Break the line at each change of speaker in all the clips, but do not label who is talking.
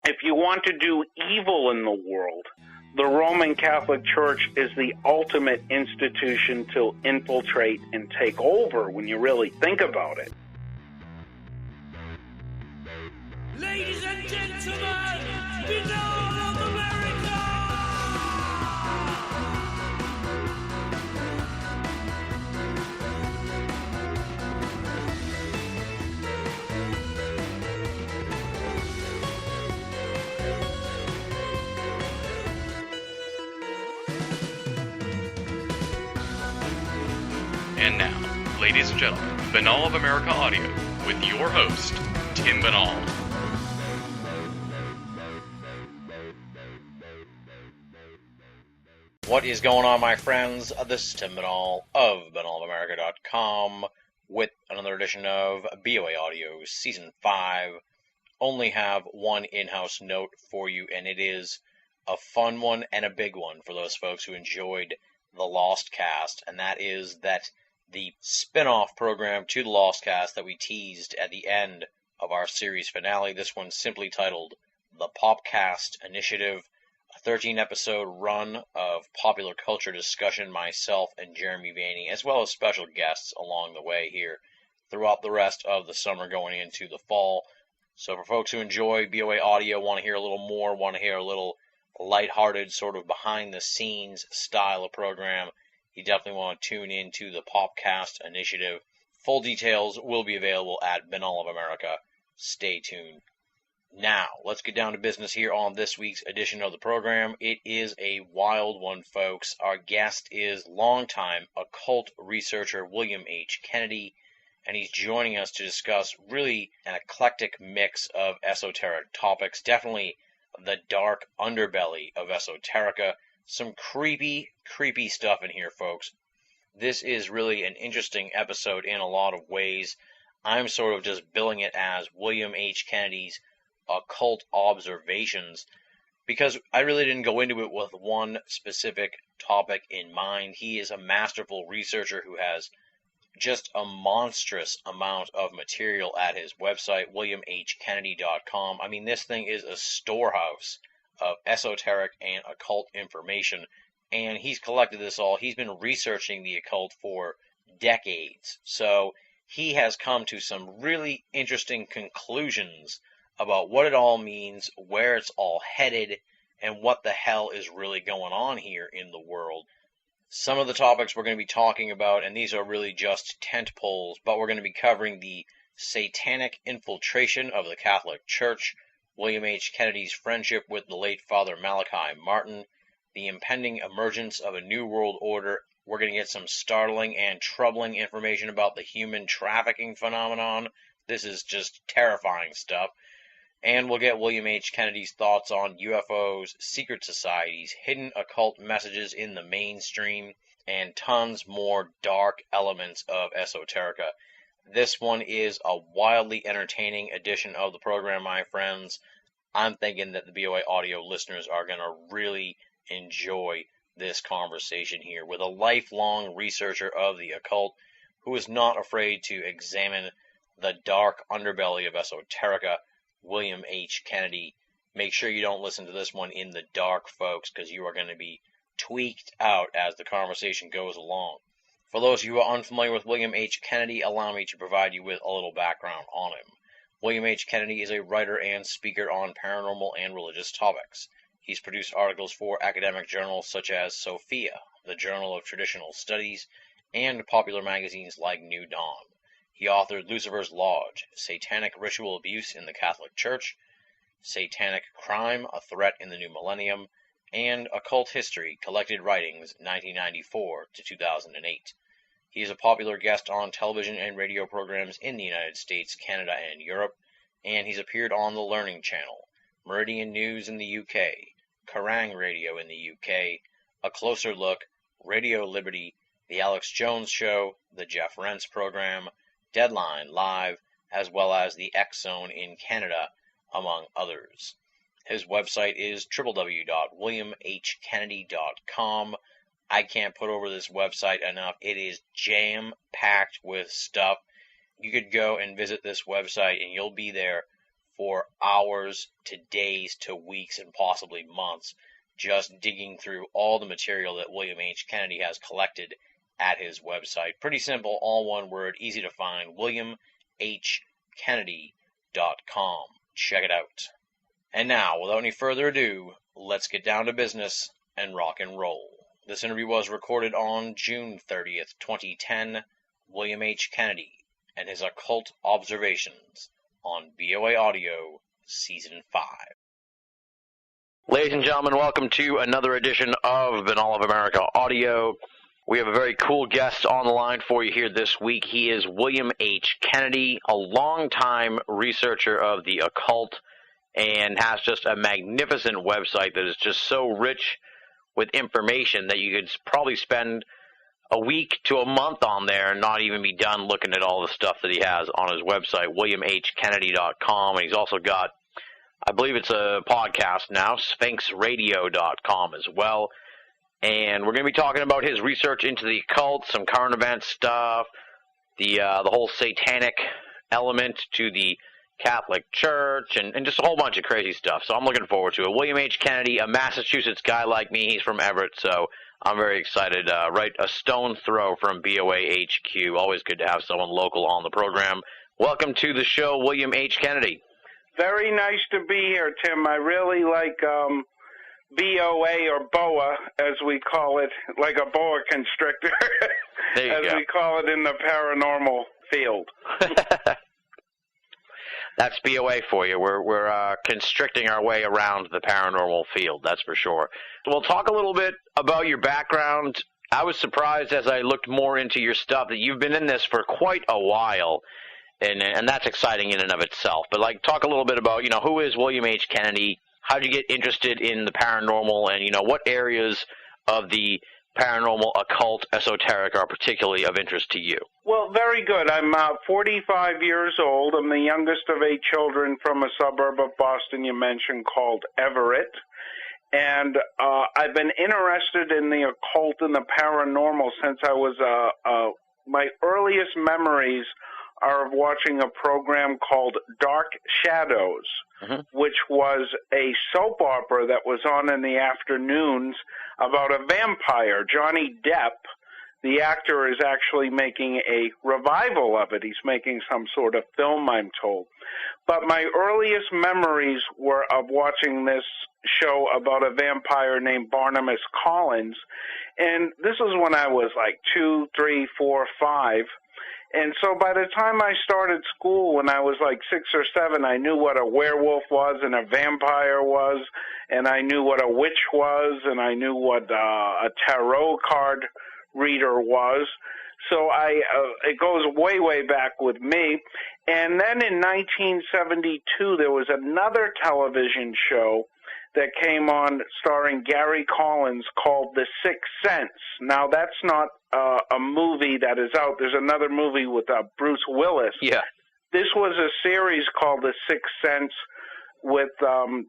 If you want to do evil in the world, the Roman Catholic Church is the ultimate institution to infiltrate and take over when you really think about it.
Ladies and gentlemen, BOAA of America!
And now, ladies and gentlemen, BOAA of America Audio with your host, Tim Banal.
What is going on, my friends? This is Tim Banal of BanalofAmerica.com with another edition of BOA Audio Season 5. Only have one in-house note for you, and it is a fun one and a big one for those folks who enjoyed the Lost Cast, and that is that the spin-off program to the Lost Cast that we teased at the end of our series finale, this one simply titled The Popcast Initiative, a 13-episode run of popular culture discussion, myself and Jeremy Vaney, as well as special guests along the way here throughout the rest of the summer going into the fall. So for folks who enjoy BOA audio, want to hear a little more, want to hear a little lighthearted, sort of behind-the-scenes style of program, you definitely want to tune into the Popcast Initiative. Full details will be available at BOAA of America. Stay tuned. Now, let's get down to business here on this week's edition of the program. It is a wild one, folks. Our guest is longtime occult researcher William H. Kennedy, and he's joining us to discuss really an eclectic mix of esoteric topics. Definitely the dark underbelly of esoterica. Some creepy stuff in here, folks. This is really an interesting episode in a lot of ways. I'm sort of just billing it as William H. Kennedy's occult observations, because I really didn't go into it with one specific topic in mind. He is a masterful researcher who has just a monstrous amount of material at his website, williamhkennedy.com. I mean, this thing is a storehouse of esoteric and occult information, and he's collected this all. He's been researching the occult for decades, so he has come to some really interesting conclusions about what it all means, where it's all headed, and what the hell is really going on here in the world. Some of the topics we're going to be talking about, and these are really just tent poles, but we're going to be covering the satanic infiltration of the Catholic Church, William H. Kennedy's friendship with the late Father Malachi Martin, the impending emergence of a new world order. We're going to get some startling and troubling information about the human trafficking phenomenon. This is just terrifying stuff. And we'll get William H. Kennedy's thoughts on UFOs, secret societies, hidden occult messages in the mainstream, and tons more dark elements of esoterica. This one is a wildly entertaining edition of the program, my friends. I'm thinking that the BOA audio listeners are going to really enjoy this conversation here with a lifelong researcher of the occult who is not afraid to examine the dark underbelly of esoterica, William H. Kennedy. Make sure you don't listen to this one in the dark, folks, because you are going to be tweaked out as the conversation goes along. For those of you who are unfamiliar with William H. Kennedy, allow me to provide you with a little background on him. William H. Kennedy is a writer and speaker on paranormal and religious topics. He's produced articles for academic journals such as Sophia, the Journal of Traditional Studies, and popular magazines like New Dawn. He authored Lucifer's Lodge, Satanic Ritual Abuse in the Catholic Church, Satanic Crime, A Threat in the New Millennium, and Occult History, Collected Writings, 1994 to 2008. He is a popular guest on television and radio programs in the United States, Canada, and Europe, and he's appeared on the Learning Channel, Meridian News in the UK, Kerrang Radio in the UK, A Closer Look, Radio Liberty, The Alex Jones Show, The Jeff Rentz Program, Deadline Live, as well as the X Zone in Canada, among others. His website is www.williamhkennedy.com. I can't put over this website enough. It is jam-packed with stuff. You could go and visit this website and you'll be there for hours to days to weeks and possibly months just digging through all the material that William H. Kennedy has collected at his website. Pretty simple, all one word, easy to find, WilliamHKennedy.com. Check it out. And now, without any further ado, let's get down to business and rock and roll. This interview was recorded on June 30th, 2010. William H. Kennedy and his occult observations on BOA Audio, Season 5. Ladies and gentlemen, welcome to another edition of Banal of America Audio. We have a very cool guest on the line for you here this week. He is William H. Kennedy, a longtime researcher of the occult, and has just a magnificent website that is just so rich with information that you could probably spend a week to a month on there and not even be done looking at all the stuff that he has on his website, WilliamHKennedy.com. And he's also got, I believe it's a podcast now, SphinxRadio.com as well. And we're going to be talking about his research into the occult, some current event stuff, the whole satanic element to the Catholic Church, and just a whole bunch of crazy stuff. So I'm looking forward to it. William H. Kennedy, a Massachusetts guy like me. He's from Everett, so I'm very excited. Right a stone throw from BOA HQ. Always good to have someone local on the program. Welcome to the show, William H. Kennedy.
Very nice to be here, Tim. I really like BOA or BOA, as we call it, like a boa constrictor, as we call it in the paranormal field.
That's BOA for you. We're constricting our way around the paranormal field, that's for sure. We'll talk a little bit about your background. I was surprised as I looked more into your stuff that you've been in this for quite a while, and that's exciting in and of itself. But talk a little bit about, who is William H. Kennedy? How did you get interested in the paranormal, and what areas of the paranormal, occult, esoteric are particularly of interest to you?
Well, very good. I'm 45 years old. I'm the youngest of 8 children from a suburb of Boston you mentioned called Everett. And I've been interested in the occult and the paranormal since I was my earliest memories are of watching a program called Dark Shadows, which was a soap opera that was on in the afternoons about a vampire. Johnny Depp, the actor, is actually making a revival of it. He's making some sort of film, I'm told. But my earliest memories were of watching this show about a vampire named Barnabas Collins. And this was when I was 2, 3, 4, 5. And so by the time I started school, when I was 6 or 7, I knew what a werewolf was and a vampire was, and I knew what a witch was, and I knew what a tarot card reader was. So it goes way, way back with me. And then in 1972, there was another television show that came on starring Gary Collins called The Sixth Sense. Now, that's not a movie that is out. There's another movie with Bruce Willis.
Yeah.
This was a series called The Sixth Sense with a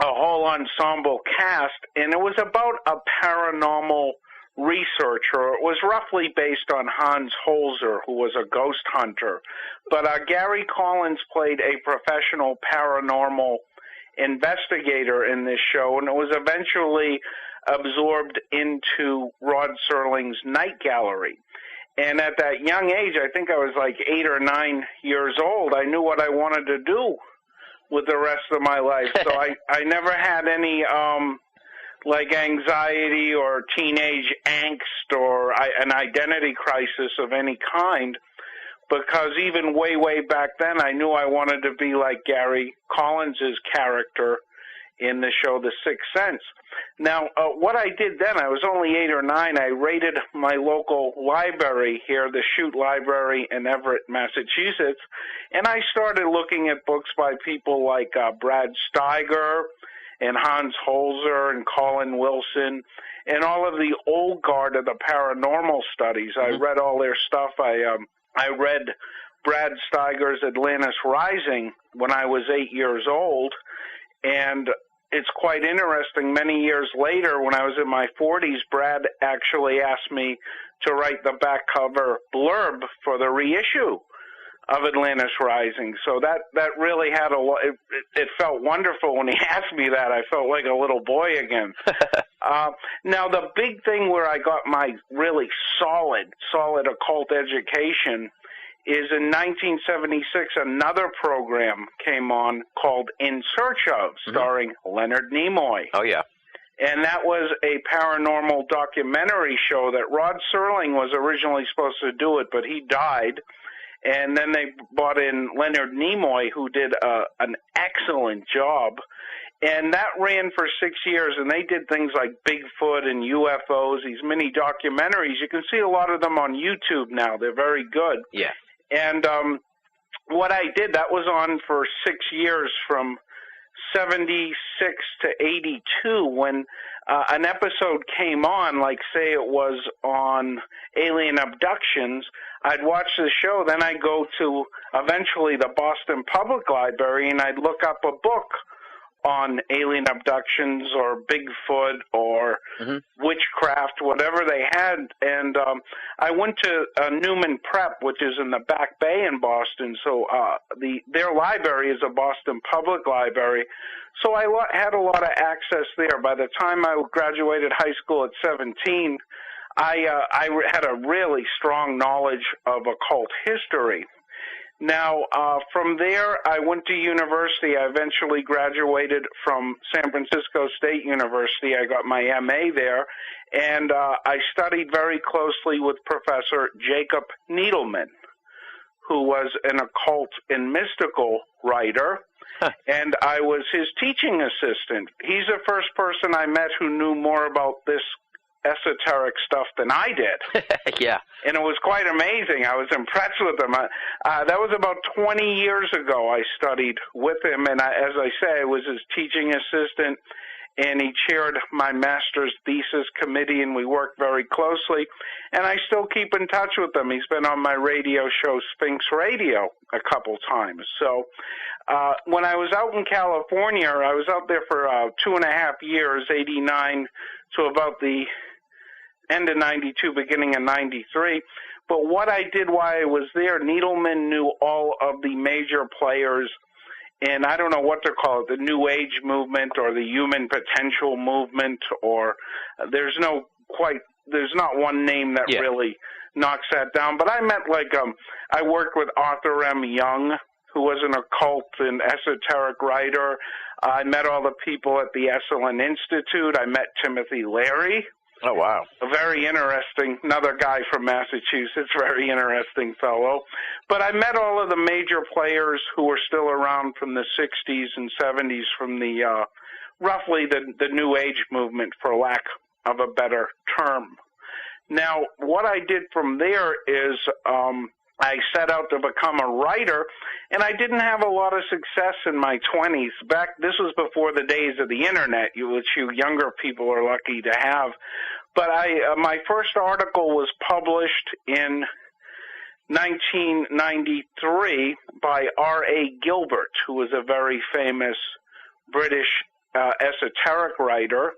whole ensemble cast, and it was about a paranormal researcher. It was roughly based on Hans Holzer, who was a ghost hunter. But Gary Collins played a professional paranormal investigator in this show, and it was eventually absorbed into Rod Serling's Night Gallery. And at that young age, I think I was 8 or 9 years old, I knew what I wanted to do with the rest of my life. So I never had any anxiety or teenage angst or an identity crisis of any kind, because even way, way back then, I knew I wanted to be like Gary Collins's character in the show The Sixth Sense. Now, what I did then, I was only 8 or 9, I raided my local library here, the Shute Library in Everett, Massachusetts, and I started looking at books by people like Brad Steiger and Hans Holzer and Colin Wilson and all of the old guard of the paranormal studies. I read all their stuff. I read Brad Steiger's Atlantis Rising when I was 8 years old, and it's quite interesting. Many years later, when I was in my 40s, Brad actually asked me to write the back cover blurb for the reissue of Atlantis Rising. So that really had a lot. It felt wonderful when he asked me that. I felt like a little boy again. Now, the big thing where I got my really solid occult education is in 1976, another program came on called In Search Of, starring Leonard Nimoy.
Oh, yeah.
And that was a paranormal documentary show that Rod Serling was originally supposed to do it, but he died. And then they brought in Leonard Nimoy, who did an excellent job. And that ran for 6 years, and they did things like Bigfoot and UFOs, these mini documentaries. You can see a lot of them on YouTube now. They're very good.
Yeah.
And what I did, that was on for 6 years from 76 to 82 when an episode came on, like say it was on alien abductions. I'd watch the show, then I'd go to eventually the Boston Public Library and I'd look up a book on alien abductions or Bigfoot or witchcraft, whatever they had. And I went to Newman Prep, which is in the Back Bay in Boston. So their library is a Boston Public Library. So I had a lot of access there. By the time I graduated high school at 17, I had a really strong knowledge of occult history. Now, from there, I went to university. I eventually graduated from San Francisco State University. I got my MA there, and I studied very closely with Professor Jacob Needleman, who was an occult and mystical writer, and I was his teaching assistant. He's the first person I met who knew more about this esoteric stuff than I did.
Yeah.
And it was quite amazing. I was impressed with him. That was about 20 years ago I studied with him, and as I say, I was his teaching assistant, and he chaired my master's thesis committee, and we worked very closely. And I still keep in touch with him. He's been on my radio show, Sphinx Radio, a couple times. So when I was out in California, I was out there for 2.5 years, 89 to about the end of 92, beginning of 93. But what I did while I was there, Needleman knew all of the major players in, I don't know what to call it, the New Age movement or the human potential movement, or there's not one name that really knocks that down. But I met I worked with Arthur M. Young, who was an occult and esoteric writer. I met all the people at the Esalen Institute. I met Timothy Leary.
Oh, wow.
A very interesting, another guy from Massachusetts, very interesting fellow. But I met all of the major players who were still around from the 60s and 70s, from the roughly the New Age movement, for lack of a better term. Now, what I did from there is I set out to become a writer, and I didn't have a lot of success in my 20s. This was before the days of the internet, which you younger people are lucky to have. But my first article was published in 1993 by R.A. Gilbert, who was a very famous British esoteric writer.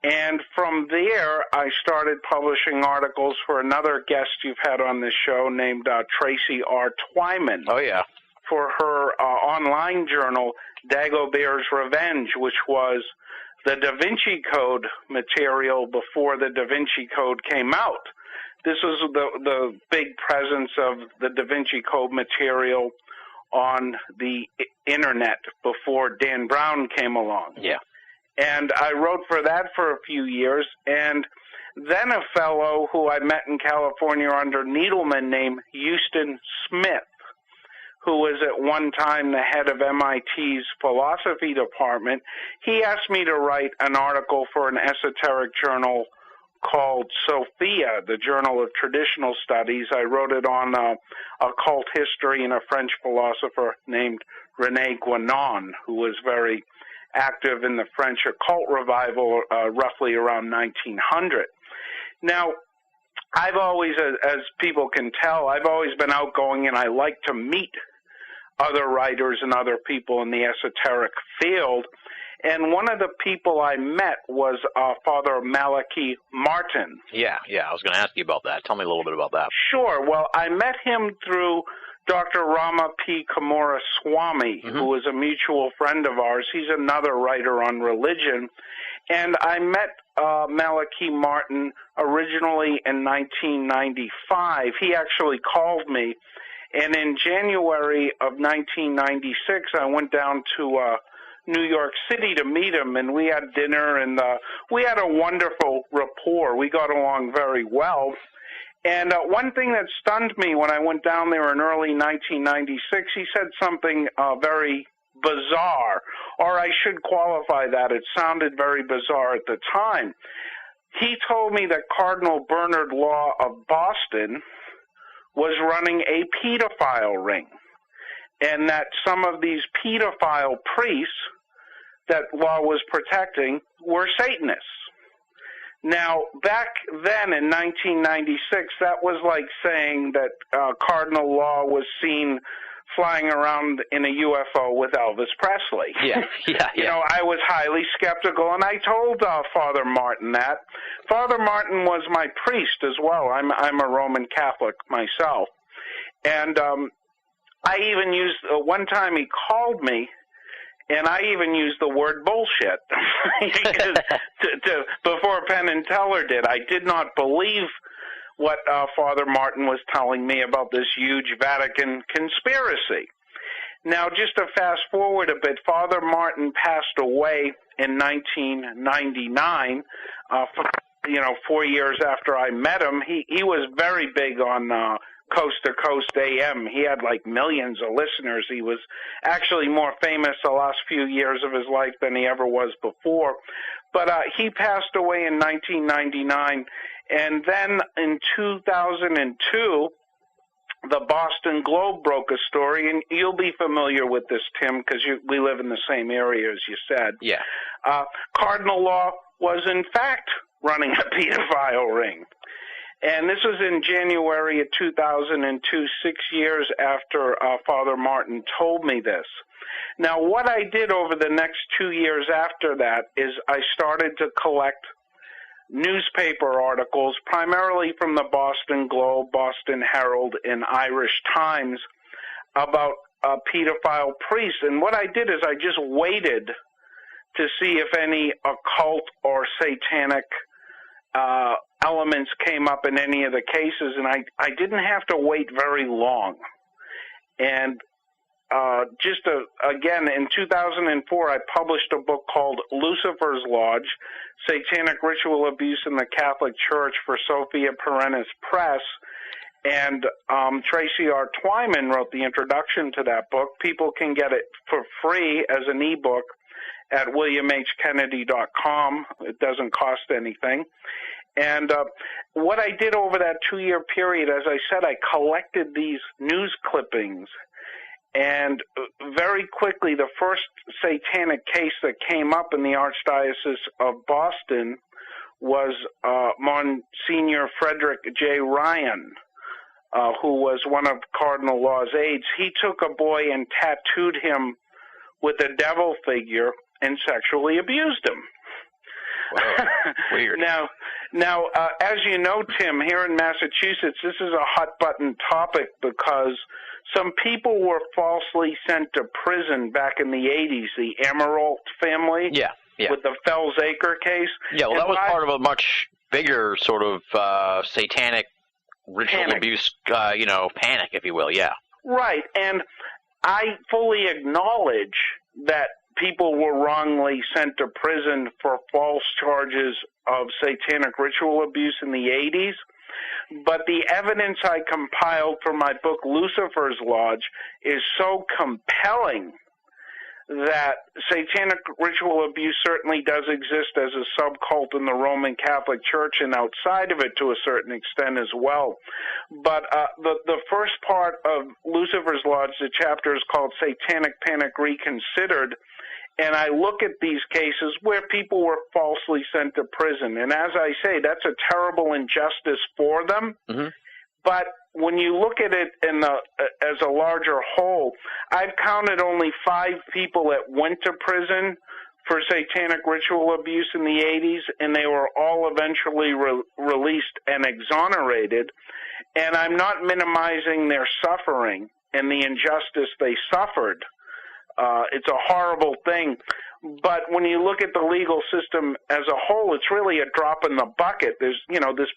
And from there, I started publishing articles for another guest you've had on this show named Tracy R. Twyman.
Oh, yeah.
For her online journal, Dagobert's Revenge, which was the Da Vinci Code material before the Da Vinci Code came out. This was the big presence of the Da Vinci Code material on the internet before Dan Brown came along.
Yeah.
And I wrote for that for a few years, and then a fellow who I met in California under Needleman named Houston Smith, who was at one time the head of MIT's philosophy department. He asked me to write an article for an esoteric journal called Sophia, the Journal of Traditional Studies. I wrote it on occult history and a French philosopher named René Guénon, who was very active in the French occult revival roughly around 1900. Now, I've always, as people can tell, I've always been outgoing, and I like to meet other writers and other people in the esoteric field. And one of the people I met was Father Malachi Martin.
Yeah, I was going to ask you about that. Tell me a little bit about that.
Sure. Well, I met him through Dr. Rama P. Kamura Swami, who is a mutual friend of ours. He's another writer on religion. And I met Malachi Martin originally in 1995. He actually called me. And in January of 1996, I went down to New York City to meet him, and we had dinner, and we had a wonderful rapport. We got along very well. And one thing that stunned me when I went down there in early 1996, he said something very bizarre, or I should qualify that. It sounded very bizarre at the time. He told me that Cardinal Bernard Law of Boston was running a pedophile ring, and that some of these pedophile priests that Law was protecting were Satanists. Now, back then in 1996, that was like saying that Cardinal Law was seen flying around in a UFO with Elvis Presley.
Yeah.
You know, I was highly skeptical, and I told Father Martin that. Father Martin was my priest as well. I'm a Roman Catholic myself. And I even used, one time he called me, and I even used the word bullshit because before Penn and Teller did. I did not believe what Father Martin was telling me about this huge Vatican conspiracy. Now, just to fast forward a bit, Father Martin passed away in 1999, 4 years after I met him. He was very big on Coast to Coast AM. He had like millions of listeners. He was actually more famous the last few years of his life than he ever was before. But he passed away in 1999. And then in 2002, the Boston Globe broke a story, and you'll be familiar with this, Tim, because we live in the same area, as you said.
Yeah.
Cardinal Law was, in fact, running a pedophile ring. And this was in January of 2002, 6 years after Father Martin told me this. Now, what I did over the next 2 years after that is I started to collect newspaper articles, primarily from the Boston Globe, Boston Herald, and Irish Times, about pedophile priests. And what I did is I just waited to see if any occult or satanic elements came up in any of the cases, and I didn't have to wait very long. And again, in 2004, I published a book called Lucifer's Lodge, Satanic Ritual Abuse in the Catholic Church for Sophia Perennis Press, and Tracy R. Twyman wrote the introduction to that book. People can get it for free as an ebook at williamhkennedy.com. It doesn't cost anything. And what I did over that 2-year period, as I said, I collected these news clippings. And very quickly, the first satanic case that came up in the Archdiocese of Boston was Monsignor Frederick J. Ryan, who was one of Cardinal Law's aides. He took a boy and tattooed him with a devil figure and sexually abused him.
Wow. Weird.
Now, as you know, Tim, here in Massachusetts, this is a hot-button topic because some people were falsely sent to prison back in the 80s, the Emerald family, with the Fells Acre case.
Yeah, well, that was part of a much bigger sort of satanic ritual abuse, panic, if you will, yeah.
Right, and I fully acknowledge that people were wrongly sent to prison for false charges of satanic ritual abuse in the 80s, but the evidence I compiled for my book, Lucifer's Lodge, is so compelling that satanic ritual abuse certainly does exist as a subcult in the Roman Catholic Church and outside of it to a certain extent as well. But the first part of Lucifer's Lodge, the chapter is called Satanic Panic Reconsidered, and I look at these cases where people were falsely sent to prison. And as I say, that's a terrible injustice for them. Mm-hmm. But when you look at it as a larger whole, I've counted only 5 people that went to prison for satanic ritual abuse in the 80s, and they were all eventually released and exonerated. And I'm not minimizing their suffering. and the injustice they suffered. It's a horrible thing. But when you look at the legal system as a whole, it's really a drop in the bucket. There's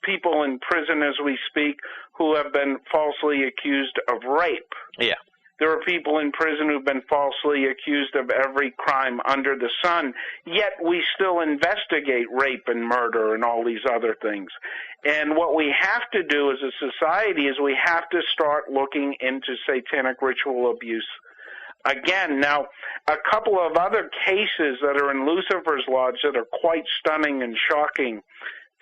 people in prison as we speak who have been falsely accused of rape.
Yeah.
There are people in prison who've been falsely accused of every crime under the sun, yet we still investigate rape and murder and all these other things. And what we have to do as a society is we have to start looking into satanic ritual abuse again. Now, a couple of other cases that are in Lucifer's Lodge that are quite stunning and shocking,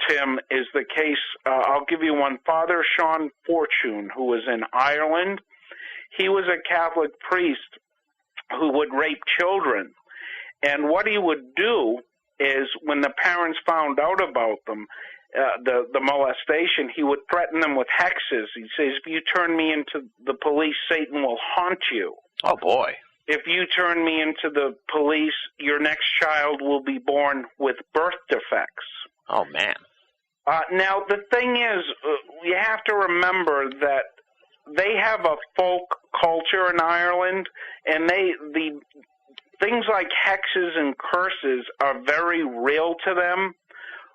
Tim, is the case, I'll give you one, Father Sean Fortune, who was in Ireland. He was a Catholic priest who would rape children. And what he would do is when the parents found out about them, the molestation, he would threaten them with hexes. He says, if you turn me into the police, Satan will haunt you.
Oh, boy.
If you turn me into the police, your next child will be born with birth defects.
Oh, man.
Now, the thing is, you have to remember that they have a folk culture in Ireland, and the things like hexes and curses are very real to them,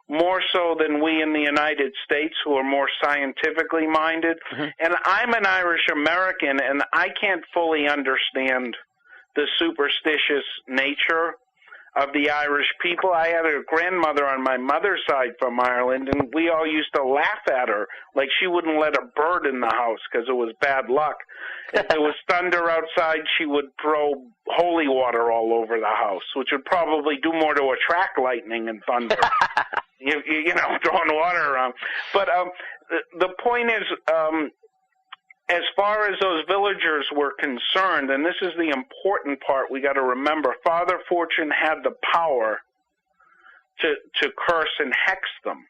more so than we in the United States, who are more scientifically minded. Mm-hmm. And I'm an Irish American, and I can't fully understand the superstitious nature of the Irish people. I had a grandmother on my mother's side from Ireland, and we all used to laugh at her, like she wouldn't let a bird in the house because it was bad luck. If there was thunder outside, she would throw holy water all over the house, which would probably do more to attract lightning and thunder. Throwing water around. But the point is, as far as those villagers were concerned, and this is the important part we got to remember, Father Fortune had the power to curse and hex them.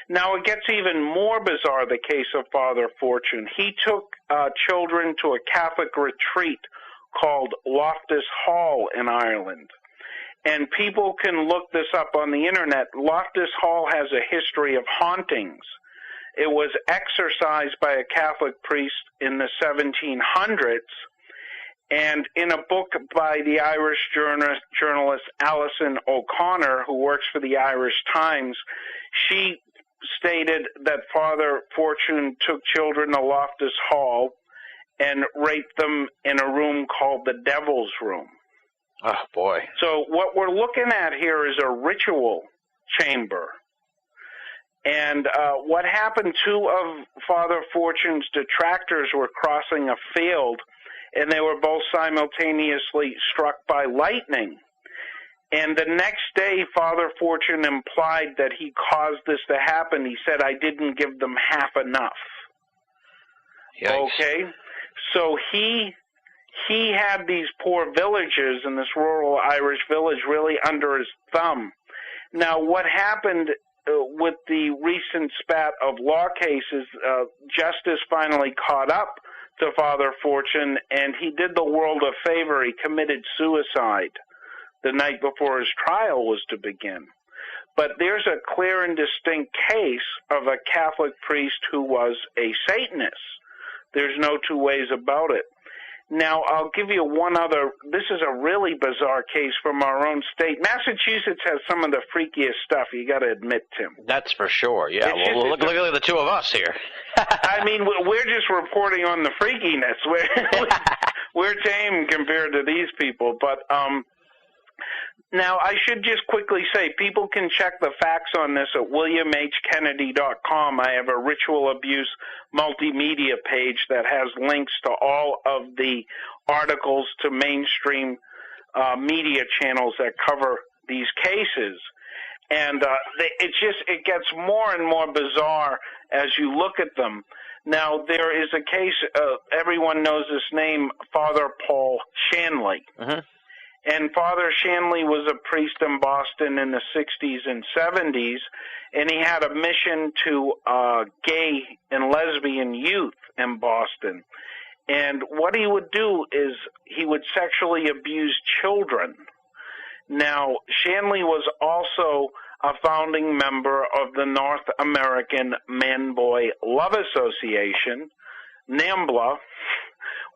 Now, it gets even more bizarre, the case of Father Fortune. He took children to a Catholic retreat called Loftus Hall in Ireland. And people can look this up on the Internet. Loftus Hall has a history of hauntings. It was exorcised by a Catholic priest in the 1700s, and in a book by the Irish journalist Alison O'Connor, who works for the Irish Times, she stated that Father Fortune took children to Loftus Hall and raped them in a room called the Devil's Room.
Oh, boy.
So what we're looking at here is a ritual chamber. And what happened, two of Father Fortune's detractors were crossing a field, and they were both simultaneously struck by lightning. And the next day, Father Fortune implied that he caused this to happen. He said, I didn't give them half enough.
Yikes.
Okay? So he had these poor villagers in this rural Irish village really under his thumb. Now, what happened with the recent spat of law cases, justice finally caught up to Father Fortune, and he did the world a favor. He committed suicide the night before his trial was to begin. But there's a clear and distinct case of a Catholic priest who was a Satanist. There's no two ways about it. Now, I'll give you one other. This is a really bizarre case from our own state. Massachusetts has some of the freakiest stuff, you got to admit, Tim.
That's for sure, yeah. Well, look at the two of us here.
I mean, we're just reporting on the freakiness. We're tame compared to these people. But now, I should just quickly say, people can check the facts on this at williamhkennedy.com. I have a ritual abuse multimedia page that has links to all of the articles to mainstream media channels that cover these cases. And it gets more and more bizarre as you look at them. Now, there is a case, everyone knows this name, Father Paul Shanley. Mm-hmm. And Father Shanley was a priest in Boston in the 60s and 70s, and he had a mission to gay and lesbian youth in Boston. And what he would do is he would sexually abuse children. Now, Shanley was also a founding member of the North American Man-Boy Love Association, NAMBLA,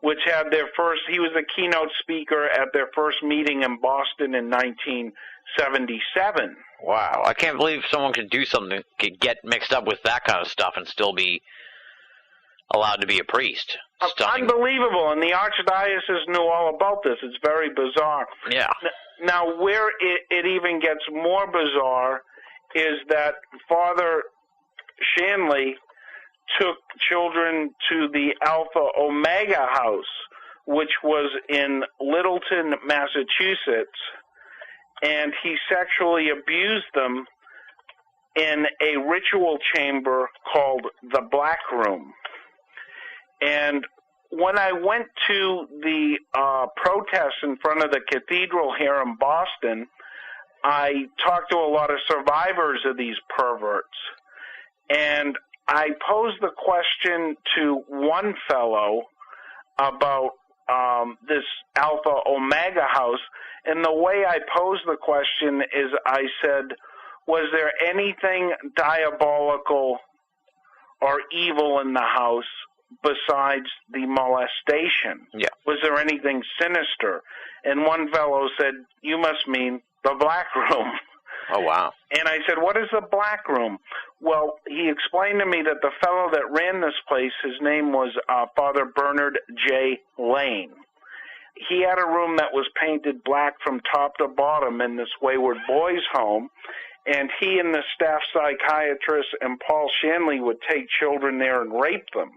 which had their first, he was a keynote speaker at their first meeting in Boston in 1977.
Wow, I can't believe someone could do something, could get mixed up with that kind of stuff and still be allowed to be a priest. Stunning.
Unbelievable, and the Archdiocese knew all about this. It's very bizarre.
Yeah.
Now, where it even gets more bizarre is that Father Shanley took children to the Alpha Omega House, which was in Littleton, Massachusetts, and he sexually abused them in a ritual chamber called the Black Room. And when I went to the protests in front of the cathedral here in Boston, I talked to a lot of survivors of these perverts. And I posed the question to one fellow about this Alpha Omega House. And the way I posed the question is I said, was there anything diabolical or evil in the house besides the molestation?
Yeah.
Was there anything sinister? And one fellow said, you must mean the Black Room.
Oh, wow.
And I said, what is the Black Room? Well, he explained to me that the fellow that ran this place, his name was Father Bernard J. Lane. He had a room that was painted black from top to bottom in this wayward boys' home, and he and the staff psychiatrist and Paul Shanley would take children there and rape them.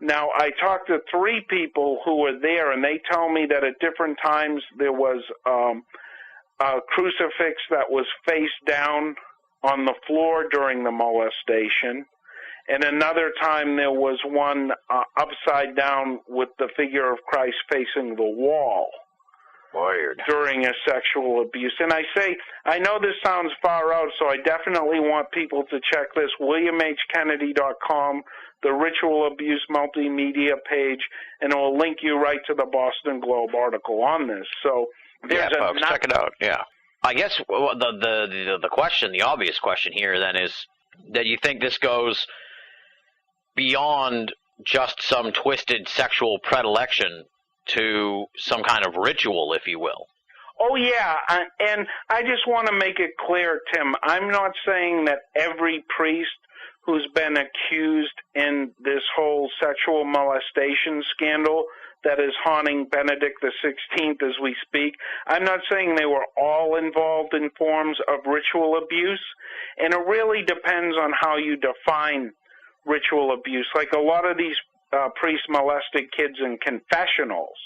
Now, I talked to 3 people who were there, and they tell me that at different times there was a crucifix that was face down on the floor during the molestation, and another time there was one upside down with the figure of Christ facing the wall.
Weird.
During a sexual abuse. And I say, I know this sounds far out, so I definitely want people to check this, WilliamHKennedy.com, the Ritual Abuse Multimedia page, and it will link you right to the Boston Globe article on this. So there's
folks, check it out. Yeah. I guess the question, the obvious question here then is that you think this goes beyond just some twisted sexual predilection to some kind of ritual, if you will.
Oh, yeah, and I just want to make it clear, Tim, I'm not saying that every priest who's been accused in this whole sexual molestation scandal that is haunting Benedict XVI as we speak, I'm not saying they were all involved in forms of ritual abuse, and it really depends on how you define ritual abuse. Like a lot of these priests molested kids in confessionals.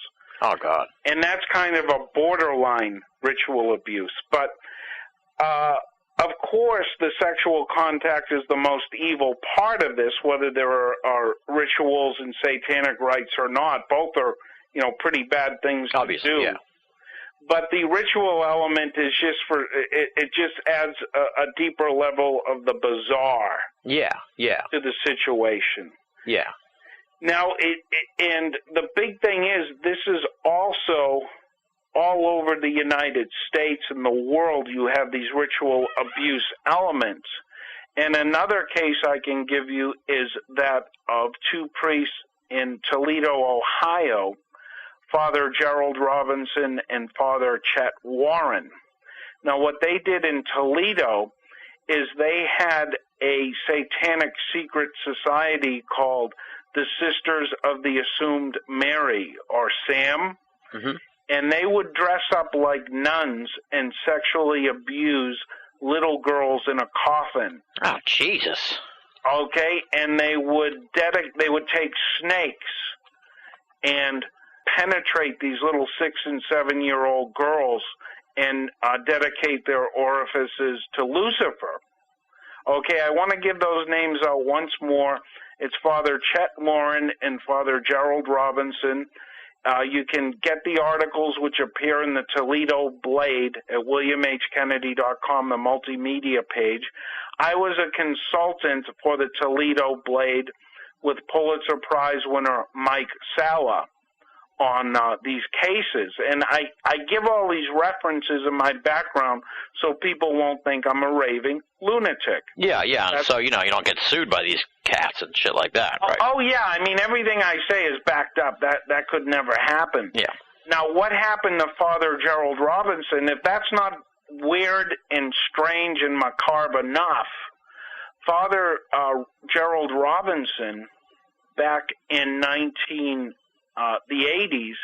Oh, God.
And that's kind of a borderline ritual abuse. But, of course, the sexual contact is the most evil part of this, whether there are rituals and satanic rites or not. Both are, pretty bad things to do. Yeah. But the ritual element is just it just adds a deeper level of the bizarre.
Yeah.
To the situation.
Yeah.
Now, and the big thing is, this is also all over the United States and the world. You have these ritual abuse elements. And another case I can give you is that of 2 priests in Toledo, Ohio, Father Gerald Robinson and Father Chet Warren. Now, what they did in Toledo is they had a satanic secret society called the Sisters of the Assumed Mary, or SAM, and they would dress up like nuns and sexually abuse little girls in a coffin.
Oh, Jesus.
Okay, and they would take snakes and penetrate these little 6- and 7-year-old girls and dedicate their orifices to Lucifer. Okay, I want to give those names out once more. It's Father Chet Warren and Father Gerald Robinson. You can get the articles which appear in the Toledo Blade at WilliamHKennedy.com, the multimedia page. I was a consultant for the Toledo Blade with Pulitzer Prize winner Mike Sala on these cases. And I give all these references in my background so people won't think I'm a raving lunatic.
Yeah. So, you don't get sued by these cats and shit like that, right?
Oh, yeah. I mean, everything I say is backed up. That could never happen.
Yeah.
Now, what happened to Father Gerald Robinson, if that's not weird and strange and macabre enough, Father Gerald Robinson, back in the 80s,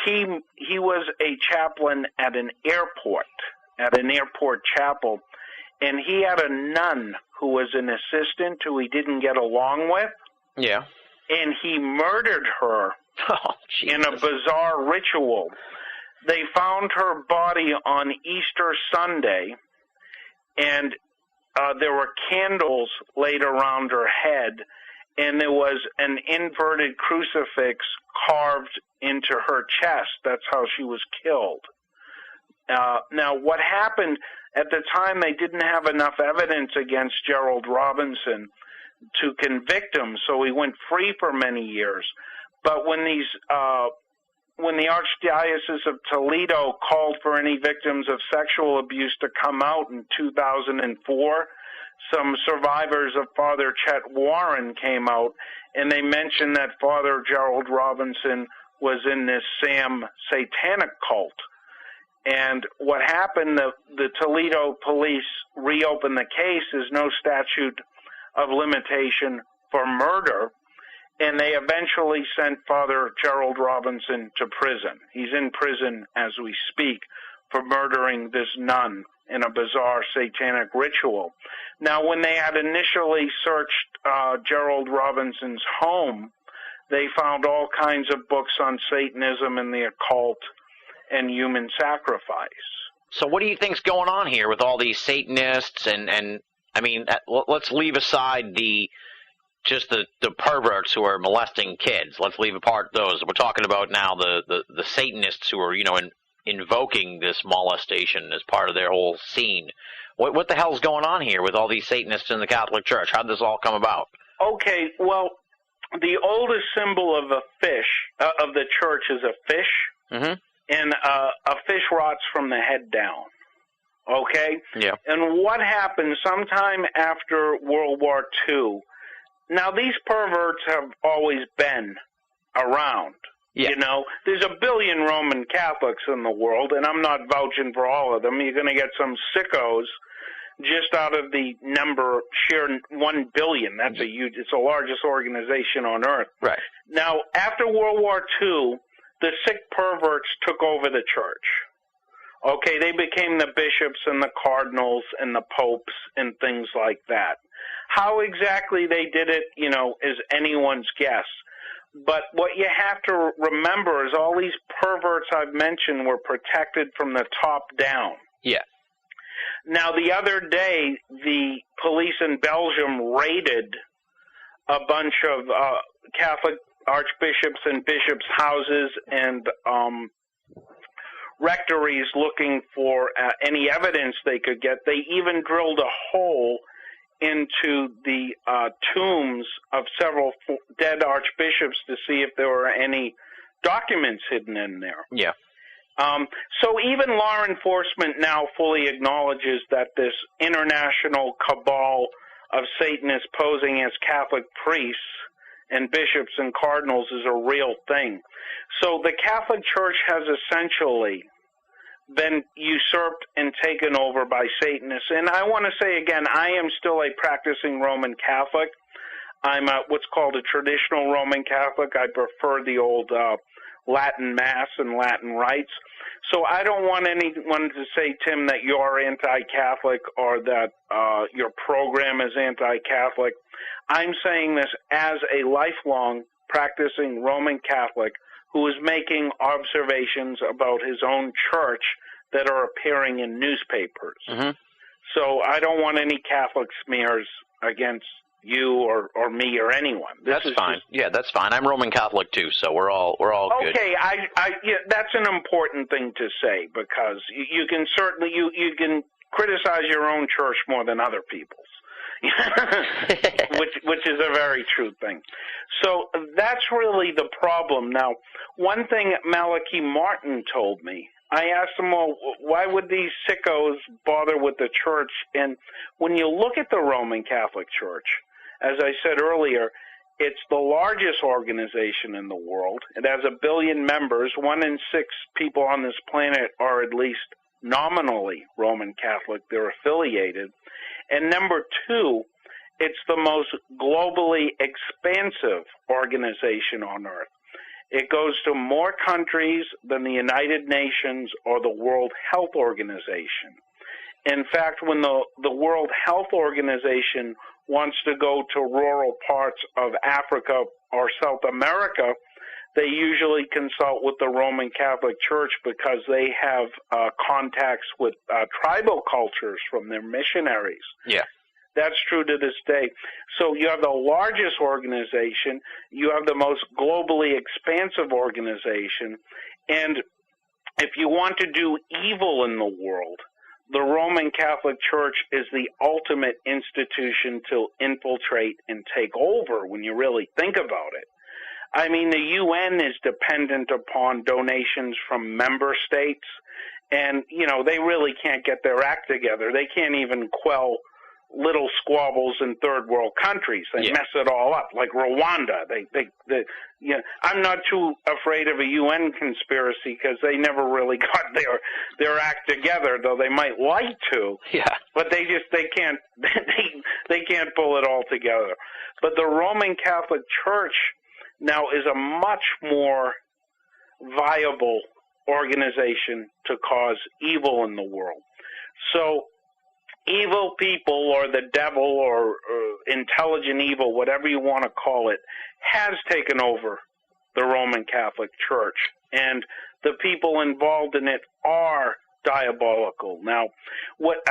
he was a chaplain at an airport chapel, and he had a nun who was an assistant who he didn't get along with.
Yeah.
And he murdered her in a bizarre ritual. They found her body on Easter Sunday, and there were candles laid around her head, and there was an inverted crucifix carved into her chest. That's how she was killed. Now, what happened, at the time they didn't have enough evidence against Gerald Robinson to convict him, so he went free for many years. But when the Archdiocese of Toledo called for any victims of sexual abuse to come out in 2004, some survivors of Father Chet Warren came out, and they mentioned that Father Gerald Robinson was in this satanic cult. And what happened, the Toledo police reopened the case. There's no statute of limitation for murder, and they eventually sent Father Gerald Robinson to prison. He's in prison as we speak for murdering this nun in a bizarre satanic ritual. Now, when they had initially searched Gerald Robinson's home, they found all kinds of books on Satanism and the occult and human sacrifice.
So what do you think's going on here with all these Satanists and I mean, let's leave aside the perverts who are molesting kids. Let's leave apart those. We're talking about now the Satanists who are, invoking this molestation as part of their whole scene. What the hell's going on here with all these Satanists in the Catholic Church? How did this all come about?
Okay, well, the oldest symbol of a fish, of the church, is a fish.
Mm-hmm.
And a fish rots from the head down, okay?
Yeah.
And what happened sometime after World War II, now these perverts have always been around, There's a billion Roman Catholics in the world, and I'm not vouching for all of them. You're going to get some sickos just out of the sheer 1 billion. It's the largest organization on earth.
Right.
Now, after World War II, the sick perverts took over the church. Okay, they became the bishops and the cardinals and the popes and things like that. How exactly they did it, is anyone's guess. But what you have to remember is all these perverts I've mentioned were protected from the top down.
Yeah.
Now, the other day, the police in Belgium raided a bunch of Catholic archbishops and bishops' houses and rectories looking for any evidence they could get. They even drilled a hole into the tombs of several dead archbishops to see if there were any documents hidden in there.
Yeah.
So even law enforcement now fully acknowledges that this international cabal of Satanists posing as Catholic priests and bishops and cardinals is a real thing. So the Catholic Church has essentially been usurped and taken over by Satanists. And I want to say again, I am still a practicing Roman Catholic. I'm what's called a traditional Roman Catholic. I prefer the old Latin Mass and Latin rites. So I don't want anyone to say, Tim, that you're anti-Catholic or that your program is anti-Catholic. I'm saying this as a lifelong practicing Roman Catholic who is making observations about his own church that are appearing in newspapers.
Mm-hmm.
So I don't want any Catholic smears against you or me or anyone.
That's fine. Yeah, that's fine. I'm Roman Catholic too, so we're all good.
Okay, that's an important thing to say because you can certainly you can criticize your own church more than other people's. which is a very true thing. So that's really the problem. Now, one thing Malachi Martin told me, I asked him, well, why would these sickos bother with the church? And when you look at the Roman Catholic Church, as I said earlier, it's the largest organization in the world. It has 1 billion members. 1 in 6 people on this planet are at least nominally Roman Catholic. They're affiliated. And number 2, it's the most globally expansive organization on earth. It goes to more countries than the United Nations or the World Health Organization. In fact, when the World Health Organization wants to go to rural parts of Africa or South America, they usually consult with the Roman Catholic Church because they have contacts with tribal cultures from their missionaries.
Yeah.
That's true to this day. So you have the largest organization, you have the most globally expansive organization, and if you want to do evil in the world, the Roman Catholic Church is the ultimate institution to infiltrate and take over when you really think about it. I mean, the UN is dependent upon donations from member states, and, you know, they really can't get their act together. They can't even quell little squabbles in third world countries. They mess it all up, like Rwanda. You know, I'm not too afraid of a UN conspiracy because they never really got their act together, though they might like to.
Yeah.
But they can't they can't pull it all together. But the Roman Catholic Church now is a much more viable organization to cause evil in the world. So evil people, or the devil, or intelligent evil, whatever you want to call it, has taken over the Roman Catholic Church, and the people involved in it are diabolical. Now,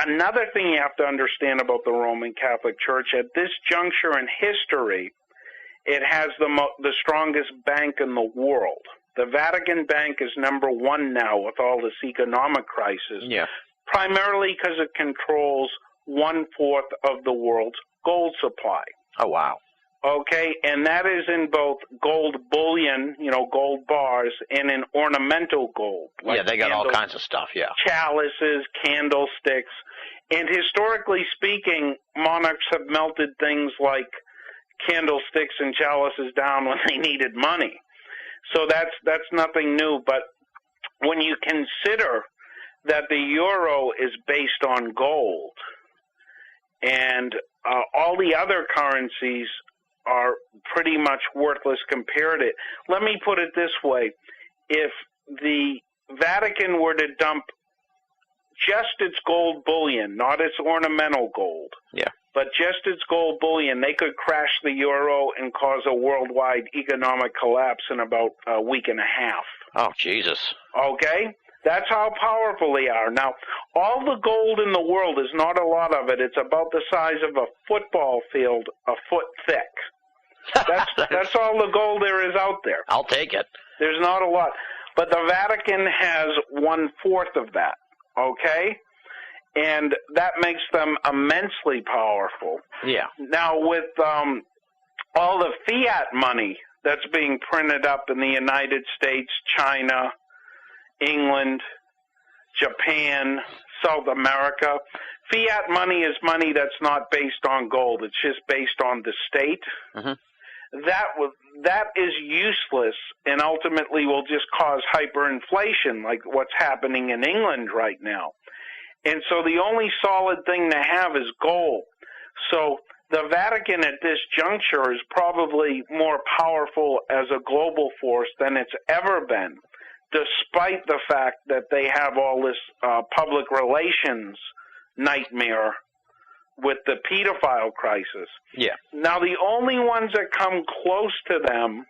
another thing you have to understand about the Roman Catholic Church, at this juncture in history, it has the strongest bank in the world. The Vatican Bank is number 1 now with all this economic crisis.
Yeah.
Primarily because it controls 1/4 of the world's gold supply.
Oh, wow.
Okay, and that is in both gold bullion, you know, gold bars, and in ornamental gold. Like
yeah, they got all kinds of stuff, yeah.
Chalices, candlesticks. And historically speaking, monarchs have melted things like candlesticks and chalices down when they needed money. So that's nothing new. But when you consider that the euro is based on gold, and all the other currencies are pretty much worthless compared to it. Let me put it this way. If the Vatican were to dump just its gold bullion, not its ornamental gold, but just its gold bullion, they could crash the euro and cause a worldwide economic collapse in about a week and a half.
Oh, Jesus.
Okay? That's how powerful they are. Now, all the gold in the world is not a lot of it. It's about the size of a football field, a foot thick. That's all the gold there is out there.
I'll take it.
There's not a lot. But the Vatican has 1/4 of that, okay? And that makes them immensely powerful.
Yeah.
Now, with all the fiat money that's being printed up in the United States, China, England, Japan, South America. Fiat money is money that's not based on gold. It's just based on the state.
Mm-hmm.
That is useless and ultimately will just cause hyperinflation like what's happening in England right now. And so the only solid thing to have is gold. So the Vatican at this juncture is probably more powerful as a global force than it's ever been, despite the fact that they have all this public relations nightmare with the pedophile crisis.
Yeah.
Now, the only ones that come close to them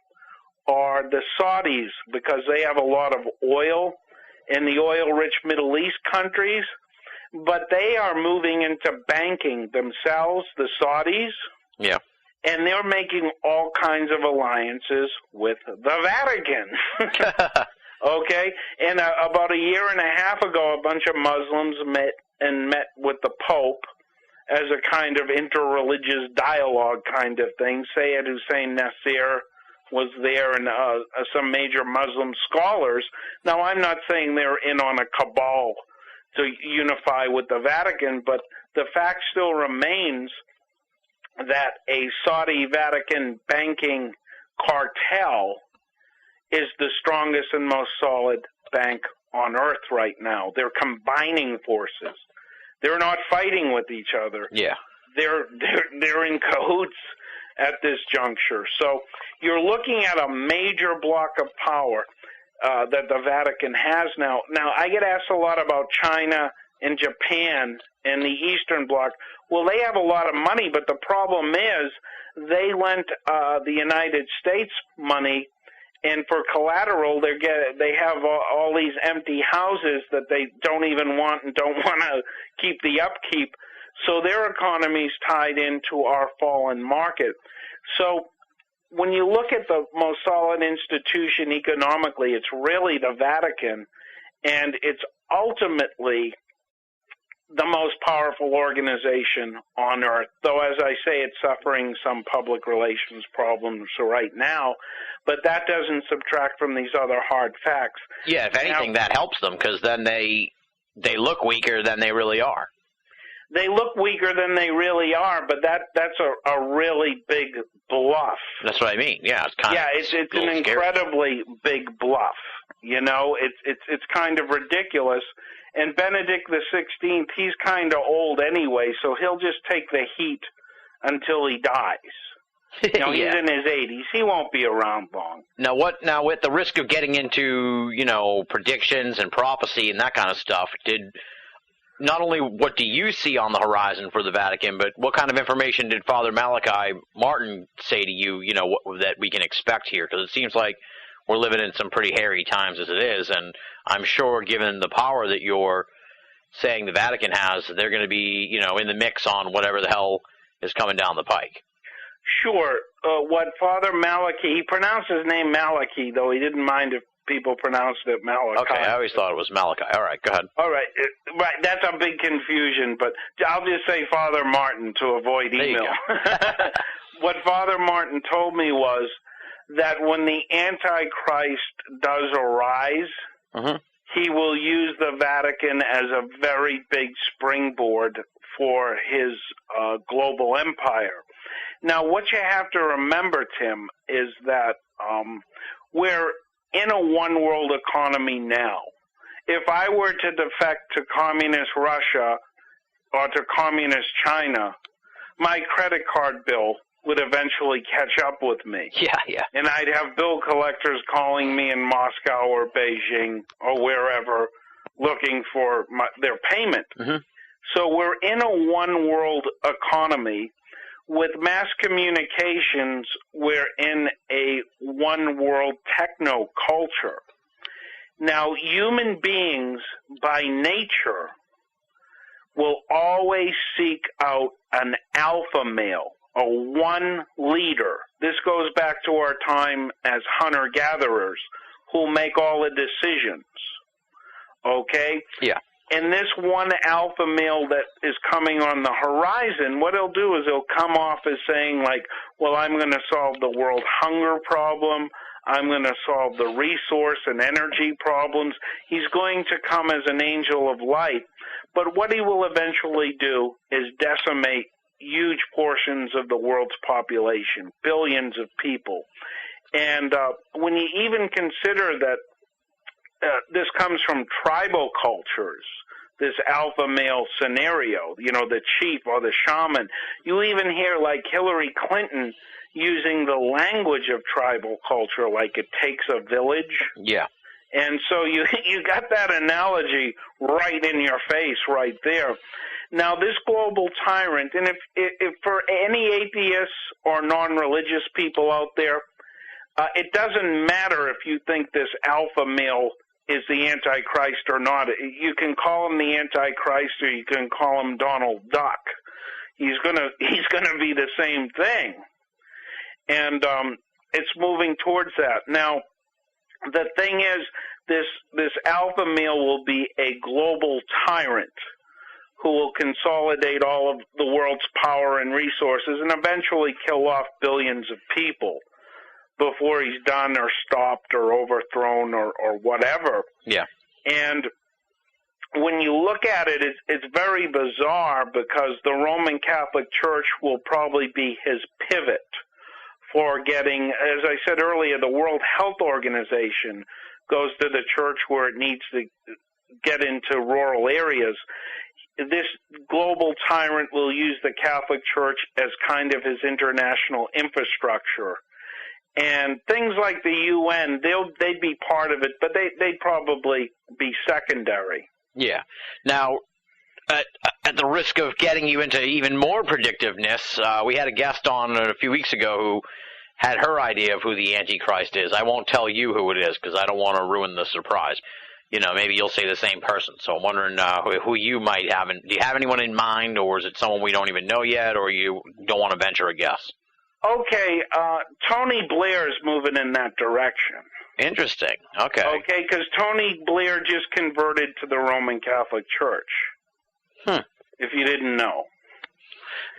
are the Saudis, because they have a lot of oil in the oil-rich Middle East countries, but they are moving into banking themselves, the Saudis.
Yeah.
And they're making all kinds of alliances with the Vatican. Okay? And about a year and a half ago, a bunch of Muslims met with the Pope as a kind of interreligious dialogue kind of thing. Sayed Hussein Nasir was there, and some major Muslim scholars. Now, I'm not saying they're in on a cabal to unify with the Vatican, but the fact still remains that a Saudi-Vatican banking cartel is the strongest and most solid bank on earth right now. They're combining forces. They're not fighting with each other.
Yeah.
They're in cahoots at this juncture. So you're looking at a major block of power that the Vatican has now. Now, I get asked a lot about China and Japan and the Eastern Bloc. Well, they have a lot of money, but the problem is they lent the United States money, and for collateral, they have all these empty houses that they don't even want and don't want to keep the upkeep. So their economy's tied into our fallen market. So when you look at the most solid institution economically, it's really the Vatican, and it's ultimately the most powerful organization on earth, though, as I say, it's suffering some public relations problems right now, but that doesn't subtract from these other hard facts.
Yeah, if anything, that helps them, because then they look weaker than they really are.
They look weaker than they really are, but that's a really big bluff.
That's what I mean. Yeah,
it's an incredibly big bluff. You know, it's kind of ridiculous. And Benedict XVI, he's kind of old anyway, so he'll just take the heat until he dies. You know, he's in his 80s. He won't be around long.
Now, with the risk of getting into, predictions and prophecy and that kind of stuff, not only what do you see on the horizon for the Vatican, but what kind of information did Father Malachi Martin say to you, that we can expect here? Because it seems like we're living in some pretty hairy times as it is, and I'm sure given the power that you're saying the Vatican has, they're going to be, in the mix on whatever the hell is coming down the pike.
Sure. What Father Malachi, he pronounced his name Malachi, though he didn't mind if people pronounced it Malachi.
Okay, I always thought it was Malachi. All right, go ahead.
All right. Right, that's a big confusion, but I'll just say Father Martin to avoid email. What Father Martin told me was that when the Antichrist does arise, he will use the Vatican as a very big springboard for his global empire. Now, what you have to remember, Tim, is that we're in a one-world economy now. If I were to defect to communist Russia or to communist China, my credit card bill would eventually catch up with me.
Yeah.
And I'd have bill collectors calling me in Moscow or Beijing or wherever looking for their payment. So we're in a one-world economy. With mass communications, we're in a one-world techno-culture. Now, human beings, by nature, will always seek out an alpha male, a one leader. This goes back to our time as hunter-gatherers who make all the decisions, okay?
Yeah.
And this one alpha male that is coming on the horizon, what he'll do is he'll come off as saying, like, well, I'm going to solve the world hunger problem. I'm going to solve the resource and energy problems. He's going to come as an angel of light. But what he will eventually do is decimate huge portions of the world's population, billions of people. And when you even consider that this comes from tribal cultures, this alpha male scenario, the chief or the shaman. You even hear like Hillary Clinton using the language of tribal culture, like it takes a village.
Yeah.
And so you got that analogy right in your face right there. Now, this global tyrant, and if for any atheists or non-religious people out there, it doesn't matter if you think this alpha male is the Antichrist or not. You can call him the Antichrist or you can call him Donald Duck. He's gonna be the same thing. And it's moving towards that. Now, the thing is, this alpha male will be a global tyrant who will consolidate all of the world's power and resources and eventually kill off billions of people before he's done or stopped or overthrown or whatever.
Yeah.
And when you look at it, it's very bizarre because the Roman Catholic Church will probably be his pivot for getting, as I said earlier, the World Health Organization goes to the church where it needs to get into rural areas. This global tyrant will use the Catholic Church as kind of his international infrastructure. And things like the UN, they'd be part of it, but they'd probably be secondary.
Yeah. Now, at the risk of getting you into even more predictiveness, we had a guest on a few weeks ago who had her idea of who the Antichrist is. I won't tell you who it is because I don't want to ruin the surprise. Maybe you'll say the same person. So I'm wondering who you might have. Do you have anyone in mind, or is it someone we don't even know yet, or you don't want to venture a guess?
Okay, Tony Blair's moving in that direction.
Interesting. Okay.
Okay, because Tony Blair just converted to the Roman Catholic Church. If you didn't know.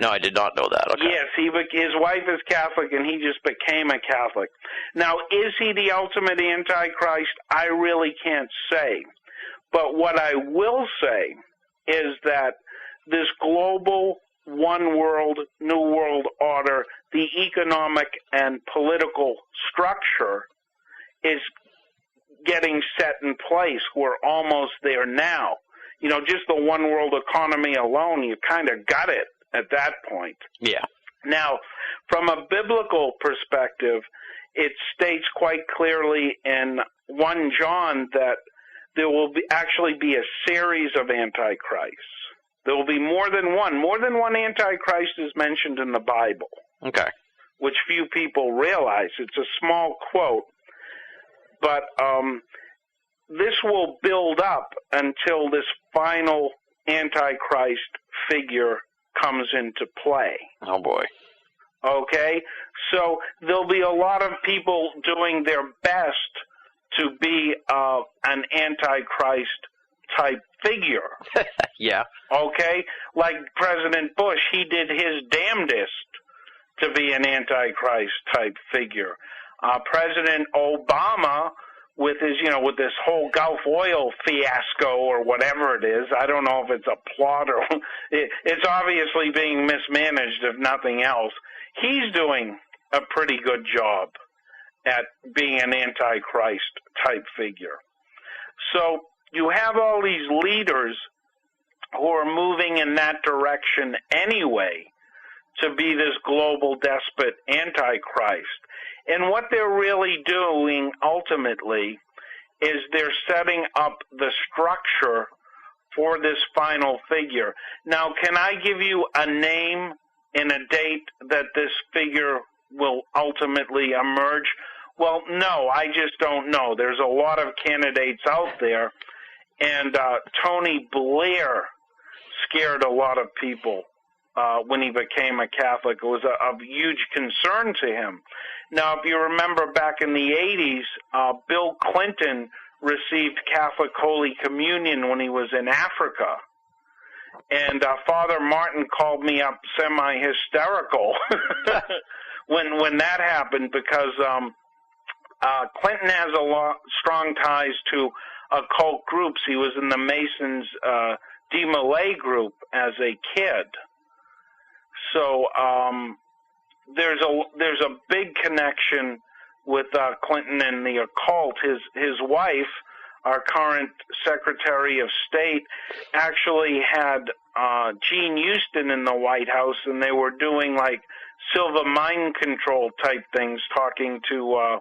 No, I did not know that. Okay.
Yes, his wife is Catholic, and he just became a Catholic. Now, is he the ultimate Antichrist? I really can't say. But what I will say is that this global one world, new world order, the economic and political structure is getting set in place. We're almost there now. Just the one world economy alone, you kind of got it at that point.
Yeah.
Now, from a biblical perspective, it states quite clearly in 1 John that there will actually be a series of antichrists. There will be more than one. More than one antichrist is mentioned in the Bible.
Okay.
Which few people realize. It's a small quote, but this will build up until this final antichrist figure comes into play.
Oh, boy.
Okay? So there'll be a lot of people doing their best to be an antichrist type figure.
Yeah.
Okay? Like President Bush, he did his damnedest to be an antichrist type figure. President Obama, with his, with this whole Gulf oil fiasco or whatever it is, I don't know if it's a plot or it's obviously being mismanaged, if nothing else. He's doing a pretty good job at being an antichrist type figure. So you have all these leaders who are moving in that direction anyway to be this global despot antichrist. And what they're really doing ultimately is they're setting up the structure for this final figure. Now, can I give you a name and a date that this figure will ultimately emerge? Well, no, I just don't know. There's a lot of candidates out there, and Tony Blair scared a lot of people when he became a Catholic. It was of huge concern to him. Now, if you remember back in the 80s, Bill Clinton received Catholic Holy Communion when he was in Africa. And Father Martin called me up semi-hysterical when that happened because Clinton has strong ties to occult groups. He was in the Masons DeMolay group as a kid. So there's a big connection with Clinton and the occult. His wife, our current Secretary of State, actually had Gene Houston in the White House, and they were doing like silver mind control type things, talking to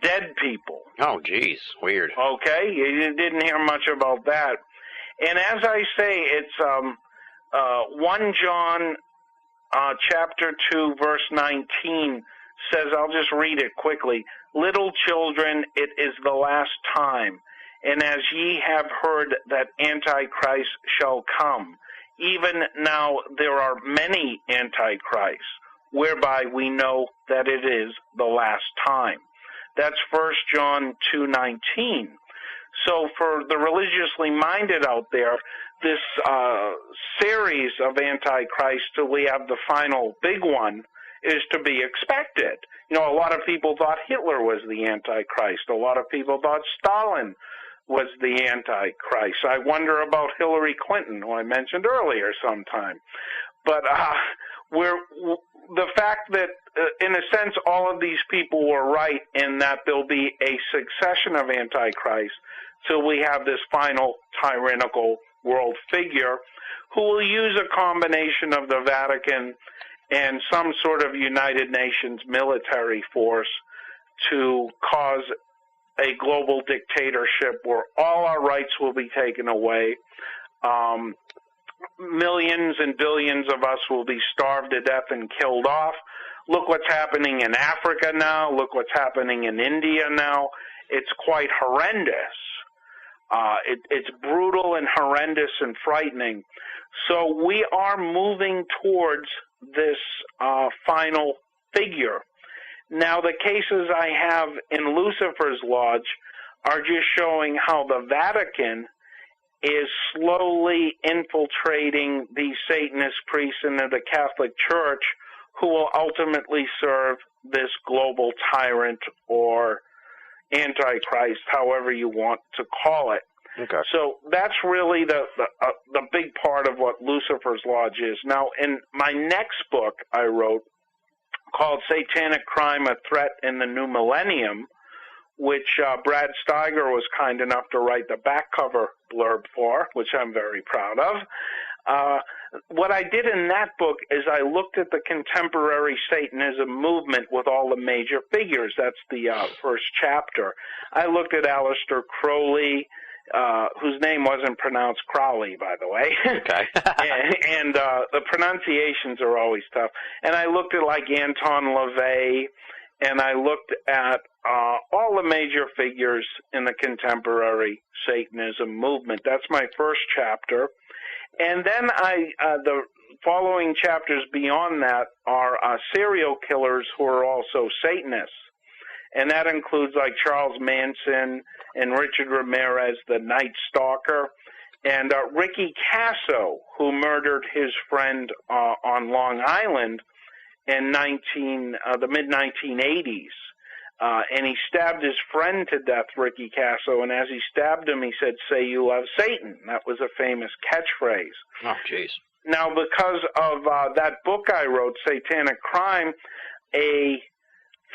dead people.
Oh, geez, weird.
Okay, you didn't hear much about that. And as I say, it's 1 John chapter 2, verse 19 says, I'll just read it quickly, "Little children, it is the last time, and as ye have heard that Antichrist shall come, even now there are many Antichrists, whereby we know that it is the last time." That's 1 John 2:19. So for the religiously minded out there, this series of Antichrist till we have the final big one is to be expected. You know, a lot of people thought Hitler was the Antichrist. A lot of people thought Stalin was the Antichrist. I wonder about Hillary Clinton, who I mentioned earlier sometime. But the fact that, in a sense, all of these people were right in that there'll be a succession of Antichrists till we have this final tyrannical world figure who will use a combination of the Vatican and some sort of United Nations military force to cause a global dictatorship where all our rights will be taken away. Millions and billions of us will be starved to death and killed off. Look what's happening in Africa now. Look what's happening in India now. It's quite horrendous. It's brutal and horrendous and frightening. So we are moving towards this final figure. Now, the cases I have in Lucifer's Lodge are just showing how the Vatican is slowly infiltrating these Satanist priests into the Catholic Church, who will ultimately serve this global tyrant or Antichrist, however you want to call it.
Okay.
So that's really the big part of what Lucifer's Lodge is. Now, in my next book I wrote, called Satanic Crime, A Threat in the New Millennium, which Brad Steiger was kind enough to write the back cover blurb for, which I'm very proud of. What I did in that book is I looked at the contemporary Satanism movement with all the major figures. That's the first chapter. I looked at Aleister Crowley, whose name wasn't pronounced Crowley, by the way.
Okay.
and the pronunciations are always tough. And I looked at, like, Anton LaVey, and I looked at all the major figures in the contemporary Satanism movement. That's my first chapter. And then the following chapters beyond that are serial killers who are also Satanists. And that includes, like, Charles Manson and Richard Ramirez, the Night Stalker, and Ricky Casso, who murdered his friend on Long Island in the mid-1980s. And he stabbed his friend to death, Ricky Casso, and as he stabbed him, he said, "Say you love Satan." That was a famous catchphrase.
Oh, jeez.
Now, because of that book I wrote, Satanic Crime, a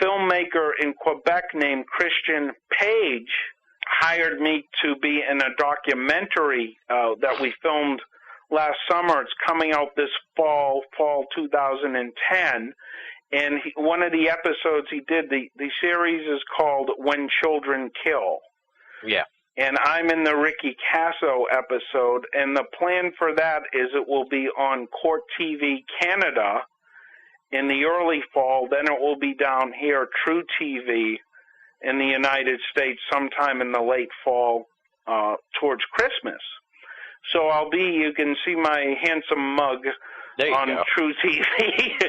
filmmaker in Quebec named Christian Page hired me to be in a documentary that we filmed last summer. It's coming out this fall 2010. And one of the episodes he did, the series is called When Children Kill.
Yeah.
And I'm in the Ricky Casso episode, and the plan for that is it will be on Court TV Canada in the early fall. Then it will be down here, True TV, in the United States sometime in the late fall towards Christmas. So you can see my handsome mug on True TV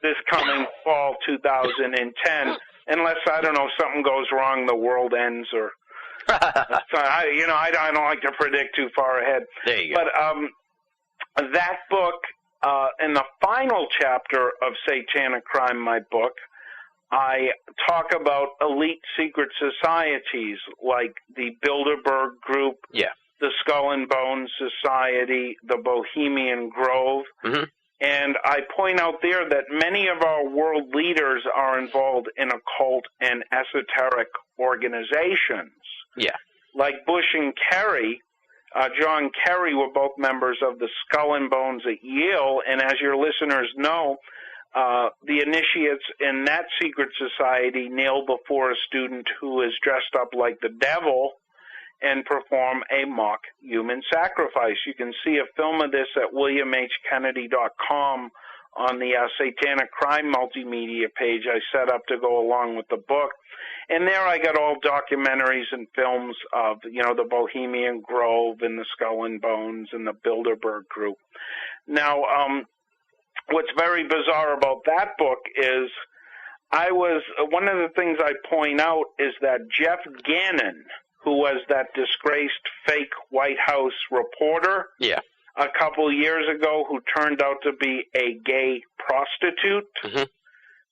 this coming fall 2010, unless, I don't know, something goes wrong, the world ends, or I don't like to predict too far ahead.
There you go.
But that book, in the final chapter of Satanic Crime, my book, I talk about elite secret societies like the Bilderberg Group, the Skull and Bones Society, the Bohemian Grove, and I point out there that many of our world leaders are involved in occult and esoteric organizations.
Yeah.
Like Bush and Kerry, John Kerry were both members of the Skull and Bones at Yale, and as your listeners know, the initiates in that secret society kneel before a student who is dressed up like the devil and perform a mock human sacrifice. You can see a film of this at WilliamHKennedy.com on the Satanic Crime multimedia page I set up to go along with the book. And there I got all documentaries and films of, the Bohemian Grove and the Skull and Bones and the Bilderberg Group. Now, what's very bizarre about that book is one of the things I point out is that Jeff Gannon, who was that disgraced fake White House reporter a couple years ago who turned out to be a gay prostitute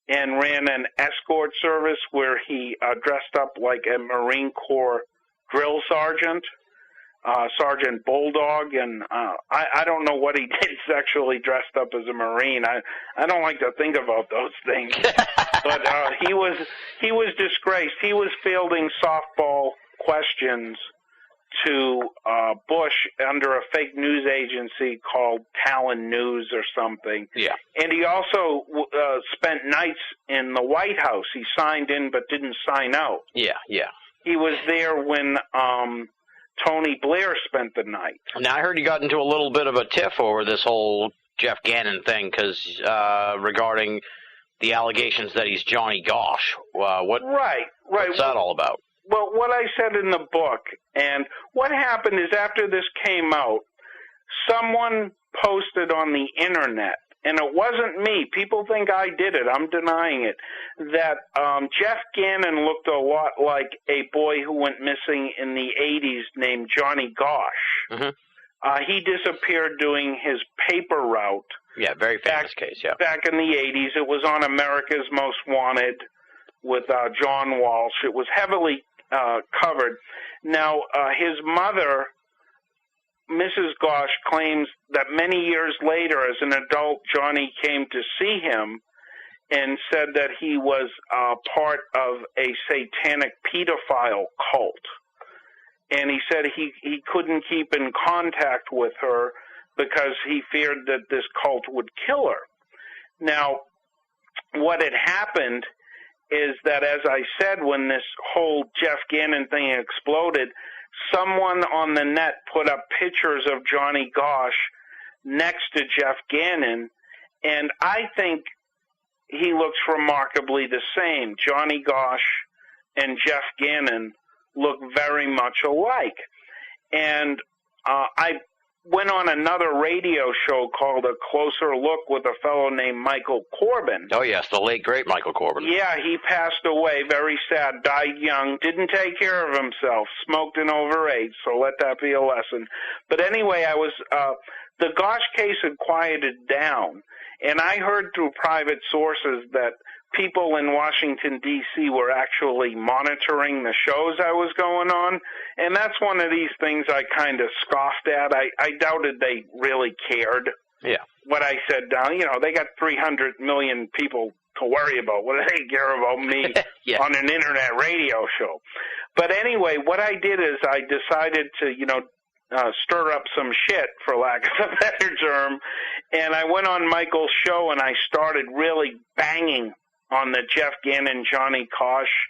and ran an escort service where he dressed up like a Marine Corps drill sergeant, Sergeant Bulldog, and I don't know what he did sexually dressed up as a Marine. I don't like to think about those things. But he was disgraced. He was fielding softball questions to Bush under a fake news agency called Talon News or something.
Yeah. And
he also spent nights in the White House. He signed in but didn't sign out.
Yeah.
He was there when Tony Blair spent the night.
Now, I heard he got into a little bit of a tiff over this whole Jeff Gannon thing because regarding the allegations that he's Johnny Gosh. What's that all about?
Well, what I said in the book, and what happened is after this came out, someone posted on the Internet, and it wasn't me. People think I did it. I'm denying it. That Jeff Gannon looked a lot like a boy who went missing in the 80s named Johnny Gosh. He disappeared doing his paper route.
Yeah, very famous case, yeah.
Back in the 80s. It was on America's Most Wanted with John Walsh. It was heavily covered. Now, his mother, Mrs. Gosh, claims that many years later, as an adult, Johnny came to see him and said that he was part of a satanic pedophile cult. And he said he couldn't keep in contact with her because he feared that this cult would kill her. Now, what had happened is that, as I said, when this whole Jeff Gannon thing exploded, someone on the net put up pictures of Johnny Gosh next to Jeff Gannon, and I think he looks remarkably the same. Johnny Gosh and Jeff Gannon look very much alike. And I went on another radio show called A Closer Look with a fellow named Michael Corbin.
Oh, yes, the late, great Michael Corbin.
Yeah, he passed away, very sad, died young, didn't take care of himself, smoked and overate, so let that be a lesson. But anyway, the Gosh case had quieted down, and I heard through private sources that people in Washington, D.C. were actually monitoring the shows I was going on, and that's one of these things I kind of scoffed at. I doubted they really cared.
Yeah.
What I said down, they got 300 million people to worry about. What do they care about me on an internet radio show? But anyway, what I did is I decided to, stir up some shit, for lack of a better term, and I went on Michael's show and I started really banging on the Jeff Gannon, Johnny Gosh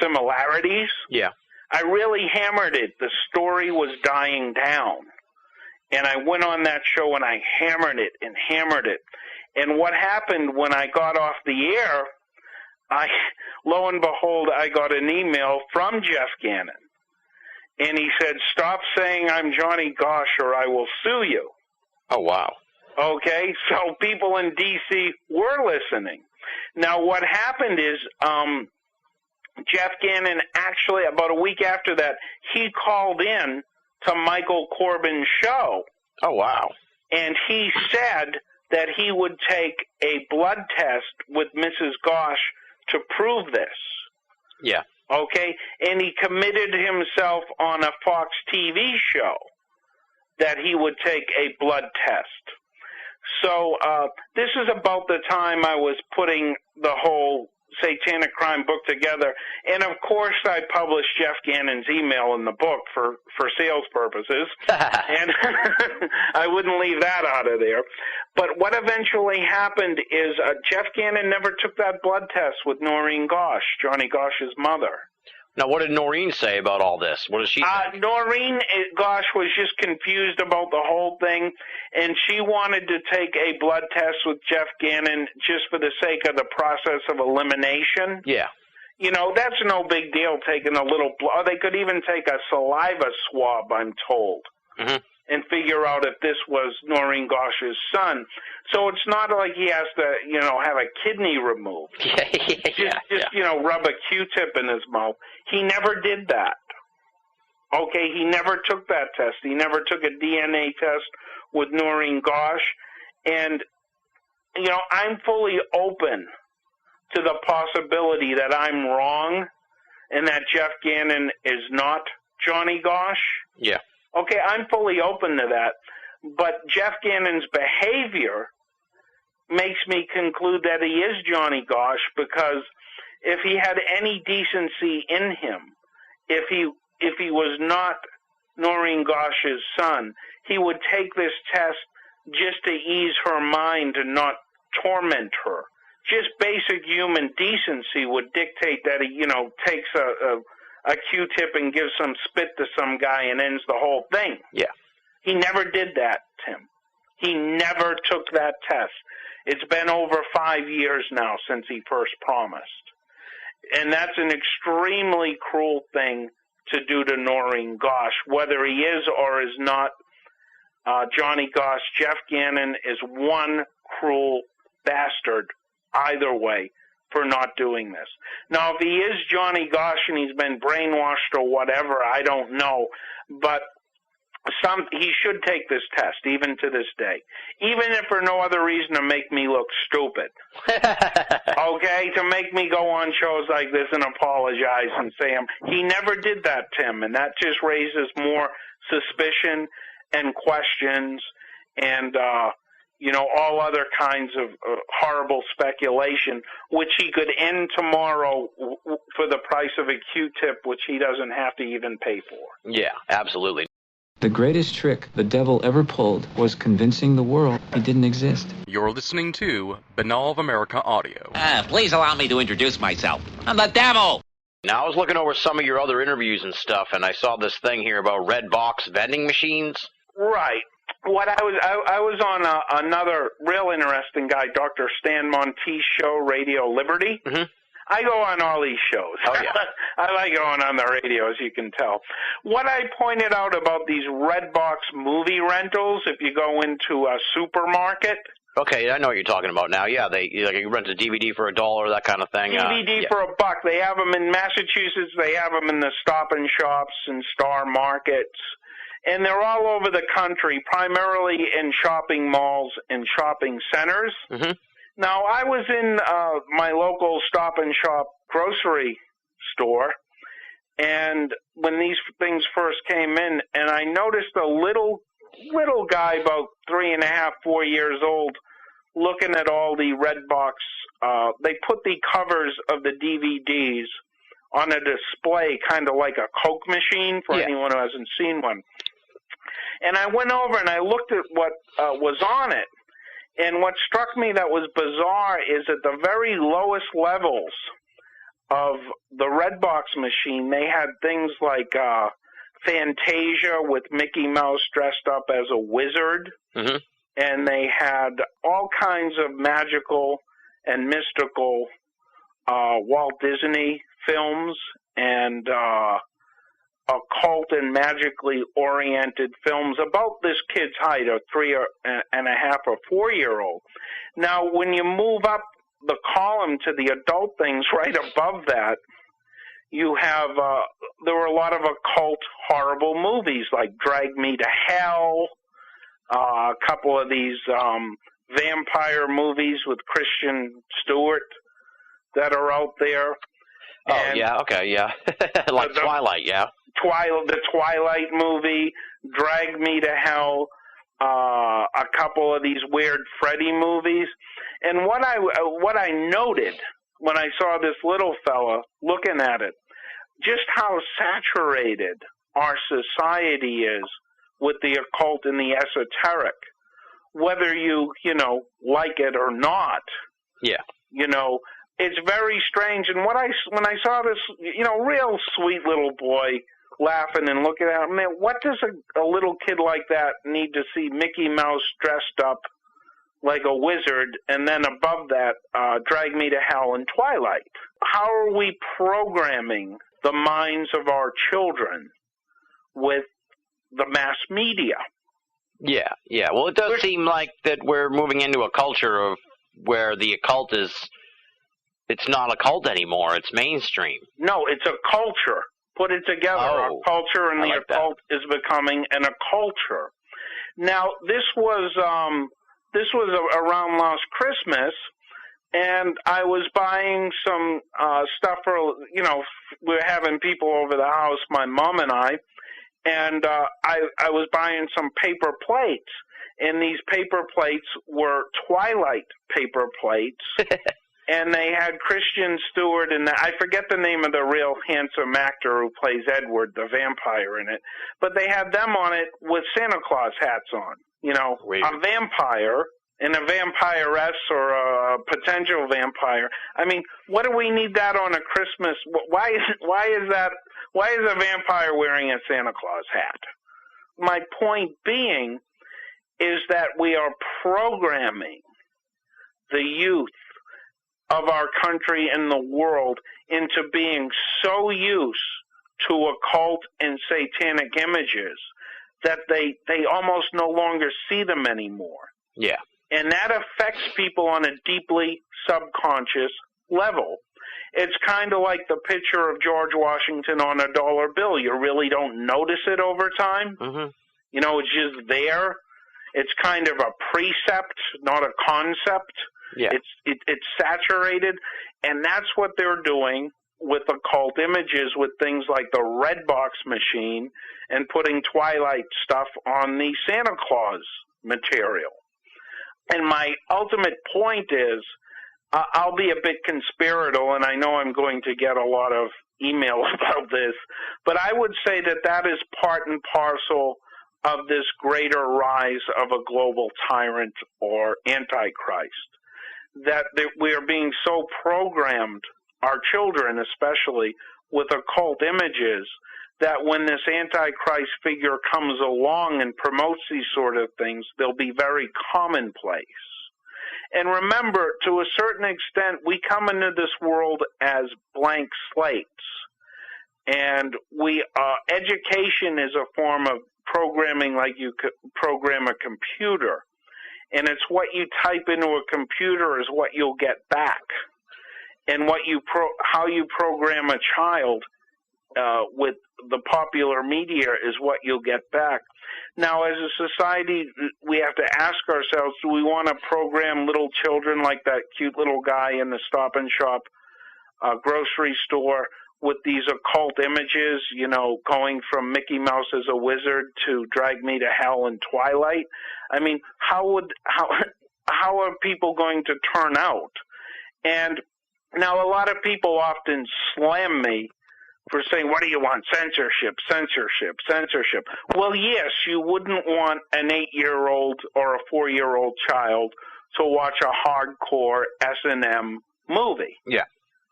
similarities.
Yeah.
I really hammered it. The story was dying down. And I went on that show and I hammered it and hammered it. And what happened when I got off the air, lo and behold, I got an email from Jeff Gannon. And he said, "Stop saying I'm Johnny Gosh or I will sue you."
Oh, wow.
Okay, so people in D.C. were listening. Now, what happened is Jeff Gannon actually, about a week after that, he called in to Michael Corbin's show.
Oh, wow.
And he said that he would take a blood test with Mrs. Gosh to prove this.
Yeah.
Okay? And he committed himself on a Fox TV show that he would take a blood test. So this is about the time I was putting the whole Satanic Crime book together. And, of course, I published Jeff Gannon's email in the book for sales purposes. And I wouldn't leave that out of there. But what eventually happened is Jeff Gannon never took that blood test with Noreen Gosh, Johnny Gosh's mother.
Now, what did Noreen say about all this? What does she think?
Noreen Gosh was just confused about the whole thing, and she wanted to take a blood test with Jeff Gannon just for the sake of the process of elimination.
Yeah.
That's no big deal, taking a little blood. They could even take a saliva swab, I'm told, and figure out if this was Noreen Gosh's son. So it's not like he has to, have a kidney removed. Just rub a Q-tip in his mouth. He never did that. Okay, he never took that test. He never took a DNA test with Noreen Gosh. And, you know, I'm fully open to the possibility that I'm wrong and that Jeff Gannon is not Johnny Gosh.
Yeah.
Okay, I'm fully open to that. But Jeff Gannon's behavior makes me conclude that he is Johnny Gosh, because if he had any decency in him, if he was not Noreen Gosh's son, he would take this test just to ease her mind and not torment her. Just basic human decency would dictate that he, you know, takes a Q-tip and gives some spit to some guy and ends the whole thing.
Yeah.
He never did that, Tim. He never took that test. It's been over 5 years now since he first promised. And that's an extremely cruel thing to do to Noreen Gosh. Whether he is or is not Johnny Gosh, Jeff Gannon is one cruel bastard either way for not doing this. Now, if he is Johnny Gosh and he's been brainwashed or whatever, I don't know. But he should take this test, even to this day. Even if for no other reason to make me look stupid. Okay? To make me go on shows like this and apologize and say he never did that, Tim, and that just raises more suspicion and questions and, you know, all other kinds of horrible speculation, which he could end tomorrow for the price of a Q-tip, which he doesn't have to even pay for.
Yeah, absolutely.
The greatest trick the devil ever pulled was convincing the world he didn't exist.
You're listening to Banal of America Audio.
Please allow me to introduce myself. I'm the devil!
Now, I was looking over some of your other interviews and stuff, and I saw this thing here about red box vending machines.
Right. What I was on another real interesting guy, Dr. Stan Monteith's show, Radio Liberty.
Mm-hmm.
I go on all these shows.
Oh, yeah.
I like going on the radio, as you can tell. What I pointed out about these red box movie rentals, if you go into a supermarket.
Okay, I know what you're talking about now. Yeah, you rent a DVD for $1, that kind of thing.
DVD for $1. They have them in Massachusetts. They have them in the Stop and Shops and Star Markets. And they're all over the country, primarily in shopping malls and shopping centers.
Mm-hmm.
Now, I was in my local Stop and Shop grocery store, and when these things first came in, and I noticed a little guy about 3.5, 4 years old looking at all the red box. They put the covers of the DVDs on a display, kind of like a Coke machine for anyone who hasn't seen one. And I went over and I looked at what was on it. And what struck me that was bizarre is at the very lowest levels of the Redbox machine, they had things like Fantasia with Mickey Mouse dressed up as a wizard.
Mm-hmm.
And they had all kinds of magical and mystical Walt Disney films and occult and magically oriented films about this kid's height, a 3.5 or 4-year-old. Now, when you move up the column to the adult things right above that, you have, there were a lot of occult, horrible movies like Drag Me to Hell, a couple of these vampire movies with Kristen Stewart that are out there.
Oh,
and
yeah, okay, yeah. Like Twilight, yeah.
The Twilight movie, Drag Me to Hell, a couple of these weird Freddy movies. And what I noted when I saw this little fella looking at it, just how saturated our society is with the occult and the esoteric, whether you like it or not.
Yeah.
It's very strange. And when I saw this, real sweet little boy laughing and looking at him, man, what does a little kid like that need to see Mickey Mouse dressed up like a wizard, and then above that, Drag Me to Hell and Twilight? How are we programming the minds of our children with the mass media?
Yeah. Well, it does seem like that we're moving into a culture of where the occult is, it's not a cult anymore, it's mainstream.
No, it's a culture. put it together. Our culture and the occult is becoming an occulture. Now, this was around last Christmas, and I was buying some stuff for, we're having people over the house, my mom and I was buying some paper plates, and these paper plates were Twilight paper plates, and they had Christian Stewart, and I forget the name of the real handsome actor who plays Edward, the vampire, in it, but they had them on it with Santa Claus hats on. A vampire and a vampiress or a potential vampire. I mean, what do we need that on a Christmas? Why is a vampire wearing a Santa Claus hat? My point being is that we are programming the youth of our country and the world into being so used to occult and satanic images that they almost no longer see them anymore.
Yeah.
And that affects people on a deeply subconscious level. It's kind of like the picture of George Washington on a dollar bill. You really don't notice it over time.
Mm-hmm.
It's just there. It's kind of a precept, not a concept.
Yeah.
It's saturated, and that's what they're doing with occult images, with things like the Red Box machine and putting Twilight stuff on the Santa Claus material. And my ultimate point is, I'll be a bit conspiratorial, and I know I'm going to get a lot of email about this, but I would say that is part and parcel of this greater rise of a global tyrant or antichrist, that we are being so programmed, our children especially, with occult images, that when this antichrist figure comes along and promotes these sort of things, they'll be very commonplace. And remember, to a certain extent, we come into this world as blank slates. And education is a form of programming, like you could program a computer. And it's what you type into a computer is what you'll get back. And how you program a child with the popular media is what you'll get back. Now, as a society, we have to ask ourselves, do we want to program little children like that cute little guy in the Stop and Shop grocery store with these occult images, going from Mickey Mouse as a wizard to Drag Me to Hell and Twilight? I mean, how are people going to turn out? And now a lot of people often slam me for saying, what do you want? Censorship, censorship, censorship. Well, yes, you wouldn't want an 8-year-old or a 4-year-old child to watch a hardcore S&M movie.
Yeah.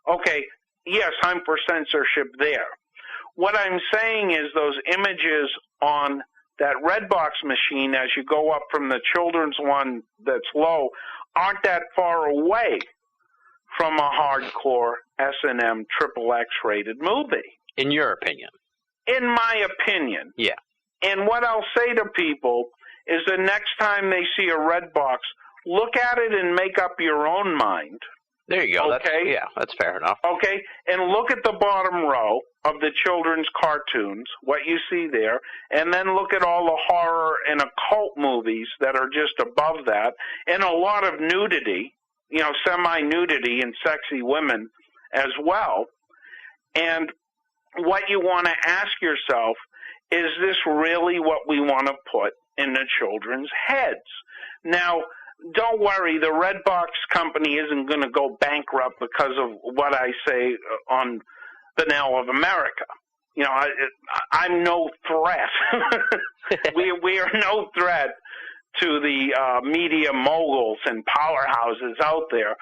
Okay, yes, I'm for censorship there. What I'm saying is those images on that Red Box machine, as you go up from the children's one that's low, aren't that far away from a hardcore S&M triple X rated movie.
In your opinion?
In my opinion.
Yeah.
And what I'll say to people is the next time they see a Red Box, look at it and make up your own mind.
There you go.
Okay?
That's fair enough.
Okay, and look at the bottom row of the children's cartoons, what you see there, and then look at all the horror and occult movies that are just above that, and a lot of nudity, semi-nudity and sexy women as well. And what you want to ask yourself, is this really what we want to put in the children's heads? Now, don't worry, the Red Box company isn't going to go bankrupt because of what I say on Banal of America. I'm no threat. We are no threat to the media moguls and powerhouses out there.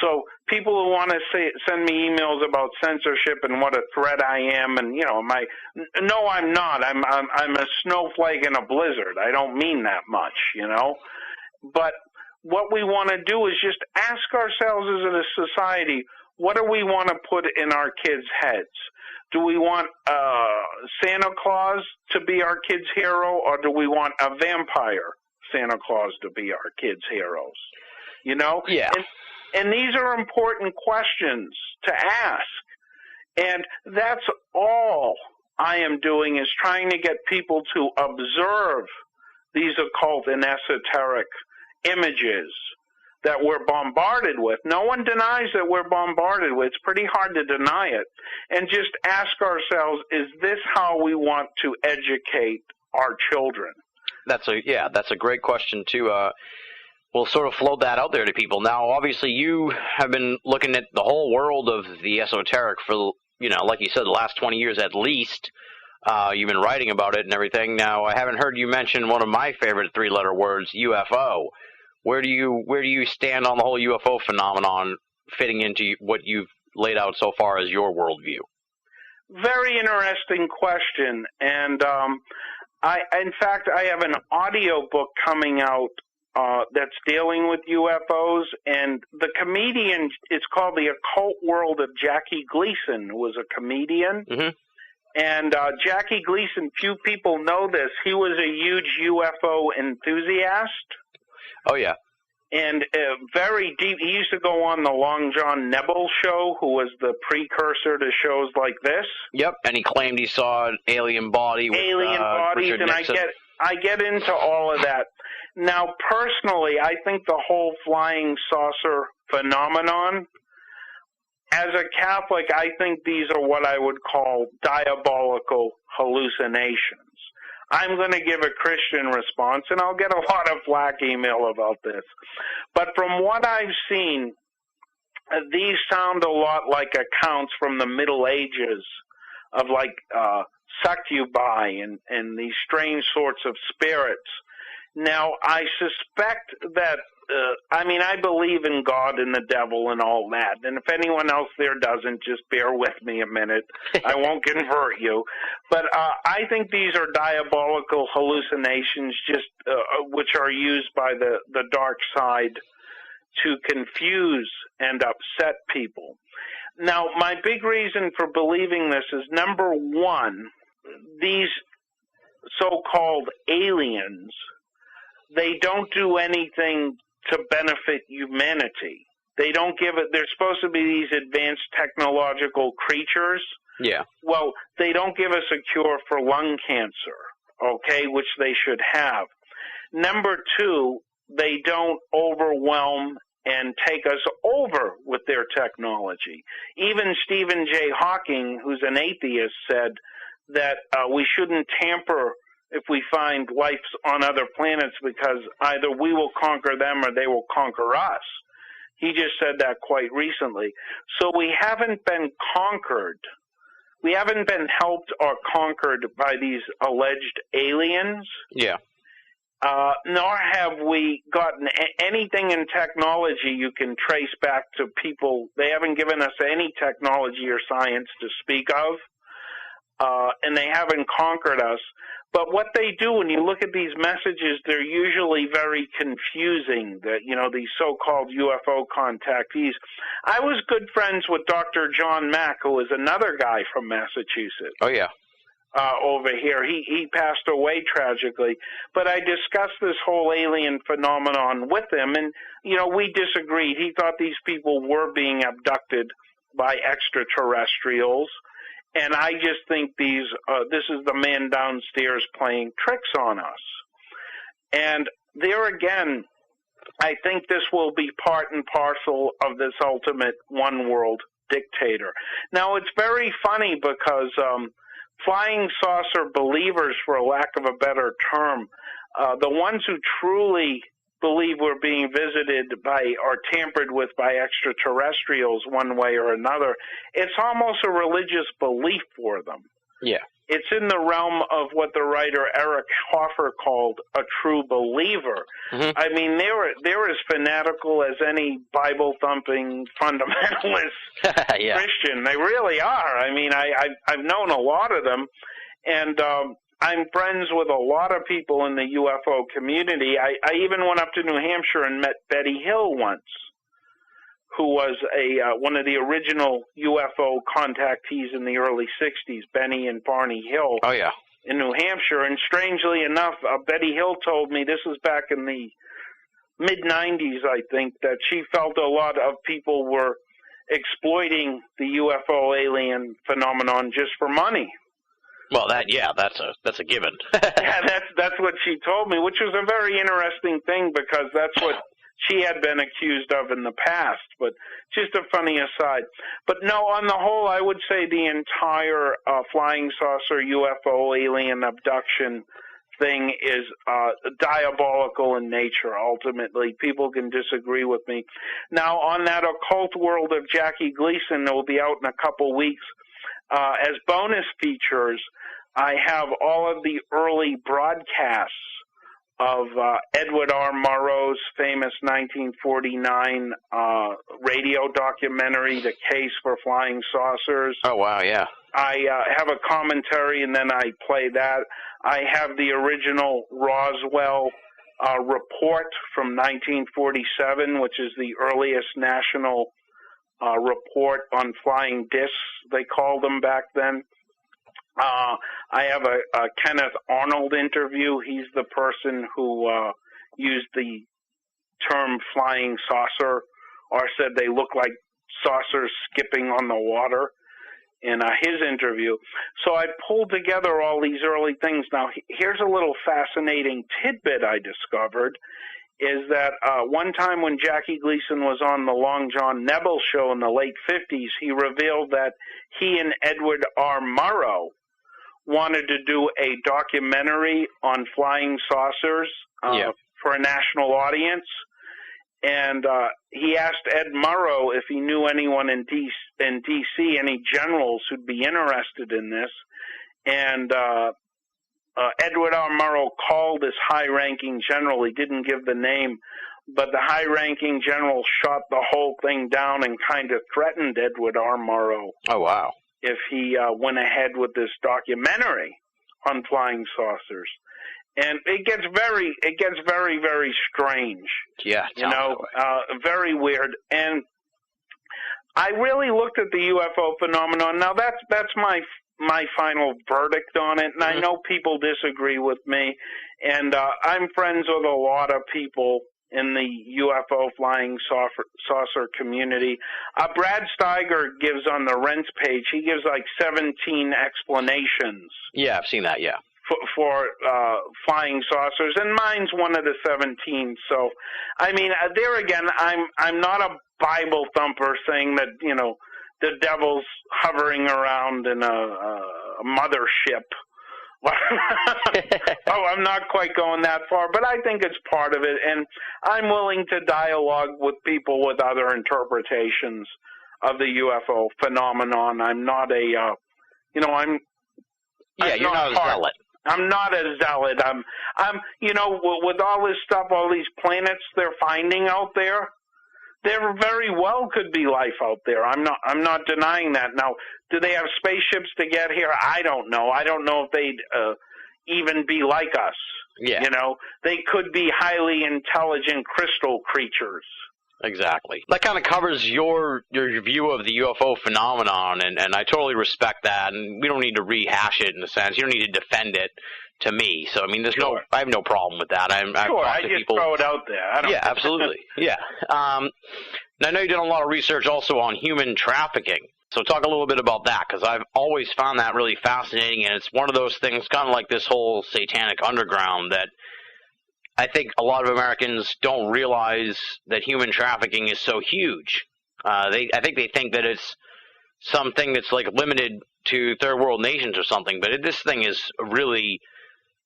So people who want to send me emails about censorship and what a threat I am, and no, I'm not. I'm a snowflake in a blizzard. I don't mean that much, But what we want to do is just ask ourselves as a society, what do we want to put in our kids' heads? Do we want Santa Claus to be our kids' hero, or do we want a vampire Santa Claus to be our kids' heroes?
Yeah.
And these are important questions to ask. And that's all I am doing, is trying to get people to observe these occult and esoteric images that we're bombarded with. No one denies that we're bombarded with. It's pretty hard to deny it. And just ask ourselves, is this how we want to educate our children?
That's a great question too. We'll sort of float that out there to people. Now, obviously, you have been looking at the whole world of the esoteric for, like you said, the last 20 years at least. You've been writing about it and everything. Now, I haven't heard you mention one of my favorite three-letter words, UFO. Where do you stand on the whole UFO phenomenon fitting into what you've laid out so far as your worldview?
Very interesting question. And I have an audio book coming out that's dealing with UFOs, and the comedian, it's called The Occult World of Jackie Gleason, who was a comedian. Mm-hmm. And Jackie Gleason, few people know this, he was a huge UFO enthusiast.
Oh, yeah.
And very deep. He used to go on the Long John Nebel show, who was the precursor to shows like this.
Yep, and he claimed he saw an alien body with
alien bodies,
Richard
and
Nixon.
I get into all of that. Now, personally, I think the whole flying saucer phenomenon, as a Catholic, I think these are what I would call diabolical hallucinations. I'm going to give a Christian response, and I'll get a lot of flack email about this. But from what I've seen, these sound a lot like accounts from the Middle Ages of succubi and these strange sorts of spirits. Now, I suspect that, I believe in God and the devil and all that. And if anyone else there doesn't, just bear with me a minute. I won't convert you. But I think these are diabolical hallucinations which are used by the dark side to confuse and upset people. Now, my big reason for believing this is, number one, these so-called aliens, they don't do anything to benefit humanity. They don't give it. They're supposed to be these advanced technological creatures.
Yeah.
Well, they don't give us a cure for lung cancer, okay, which they should have. Number two, they don't overwhelm and take us over with their technology. Even Stephen J. Hawking, who's an atheist, said that we shouldn't tamper if we find life on other planets, because either we will conquer them or they will conquer us. He just said that quite recently. So we haven't been conquered. We haven't been helped or conquered by these alleged aliens.
Yeah.
Nor have we gotten anything in technology you can trace back to people. They haven't given us any technology or science to speak of, and they haven't conquered us. But what they do, when you look at these messages, they're usually very confusing, these so-called UFO contactees. I was good friends with Dr. John Mack, who was another guy from Massachusetts.
Oh, yeah.
Over here. He passed away tragically. But I discussed this whole alien phenomenon with him, and, we disagreed. He thought these people were being abducted by extraterrestrials. And I just think this is the man downstairs playing tricks on us. And there again, I think this will be part and parcel of this ultimate one-world dictator. Now, it's very funny because flying saucer believers, for a lack of a better term, the ones who truly believe we're being visited by or tampered with by extraterrestrials one way or another, it's almost a religious belief for them.
Yeah.
It's in the realm of what the writer Eric Hoffer called a true believer. Mm-hmm. I mean, they're as fanatical as any Bible-thumping fundamentalist
yeah.
Christian. They really are. I mean, I've known a lot of them, and I'm friends with a lot of people in the UFO community. I even went up to New Hampshire and met Betty Hill once, who was one of the original UFO contactees in the early 60s, Benny and Barney Hill.
Oh, yeah.
In New Hampshire. And strangely enough, Betty Hill told me, this was back in the mid-90s, I think, that she felt a lot of people were exploiting the UFO alien phenomenon just for money.
Well, that's a given.
Yeah, that's what she told me, which was a very interesting thing because that's what she had been accused of in the past. But just a funny aside. But no, on the whole, I would say the entire flying saucer UFO alien abduction thing is diabolical in nature, ultimately. People can disagree with me. Now, on that occult world of Jackie Gleason that will be out in a couple weeks, as bonus features, I have all of the early broadcasts of Edward R. Murrow's famous 1949 radio documentary, The Case for Flying Saucers.
Oh, wow, yeah.
I have a commentary, and then I play that. I have the original Roswell report from 1947, which is the earliest national report on flying discs, they called them back then. I have a Kenneth Arnold interview. He's the person who used the term flying saucer, or said they look like saucers skipping on the water in his interview. So I pulled together all these early things. Now, here's a little fascinating tidbit I discovered, is that one time when Jackie Gleason was on the Long John Nebel show in the late 50s, he revealed that he and Edward R. Murrow wanted to do a documentary on flying saucers for a national audience. And he asked Ed Murrow if he knew anyone in D.C., any generals who'd be interested in this. And Edward R. Murrow called this high-ranking general. He didn't give the name, but the high-ranking general shot the whole thing down and kind of threatened Edward R. Murrow.
Oh, wow.
If he went ahead with this documentary on flying saucers. And it gets very, very strange.
Yeah,
very weird. And I really looked at the UFO phenomenon. Now that's my final verdict on it, and I know people disagree with me. And I'm friends with a lot of people in the UFO flying saucer community. Brad Steiger gives on the Rents page, he gives like 17 explanations.
Yeah, I've seen that, yeah.
For flying saucers, and mine's one of the 17. So, I mean, there again, I'm not a Bible thumper saying that, you know, the devil's hovering around in a mothership. Oh, I'm not quite going that far, but I think it's part of it, and I'm willing to dialogue with people with other interpretations of the UFO phenomenon. I'm not a, you're not
a zealot.
I'm not a zealot. I'm, with all this stuff, all these planets they're finding out there, there very well could be life out there. I'm not denying that. Now, do they have spaceships to get here? I don't know. I don't know if they'd even be like us.
Yeah.
You know, they could be highly intelligent crystal creatures.
Exactly. That kind of covers your view of the UFO phenomenon, and I totally respect that, and we don't need to rehash it in a sense. You don't need to defend it to me. So, I mean, I have no problem with that.
I just throw it out there.
Yeah, absolutely. Yeah. Now, I know you did a lot of research also on human trafficking. So talk a little bit about that, because I've always found that really fascinating, and it's one of those things, kind of like this whole satanic underground, that I think a lot of Americans don't realize that human trafficking is so huge. I think they think that it's something that's like limited to third world nations or something, but this thing is really,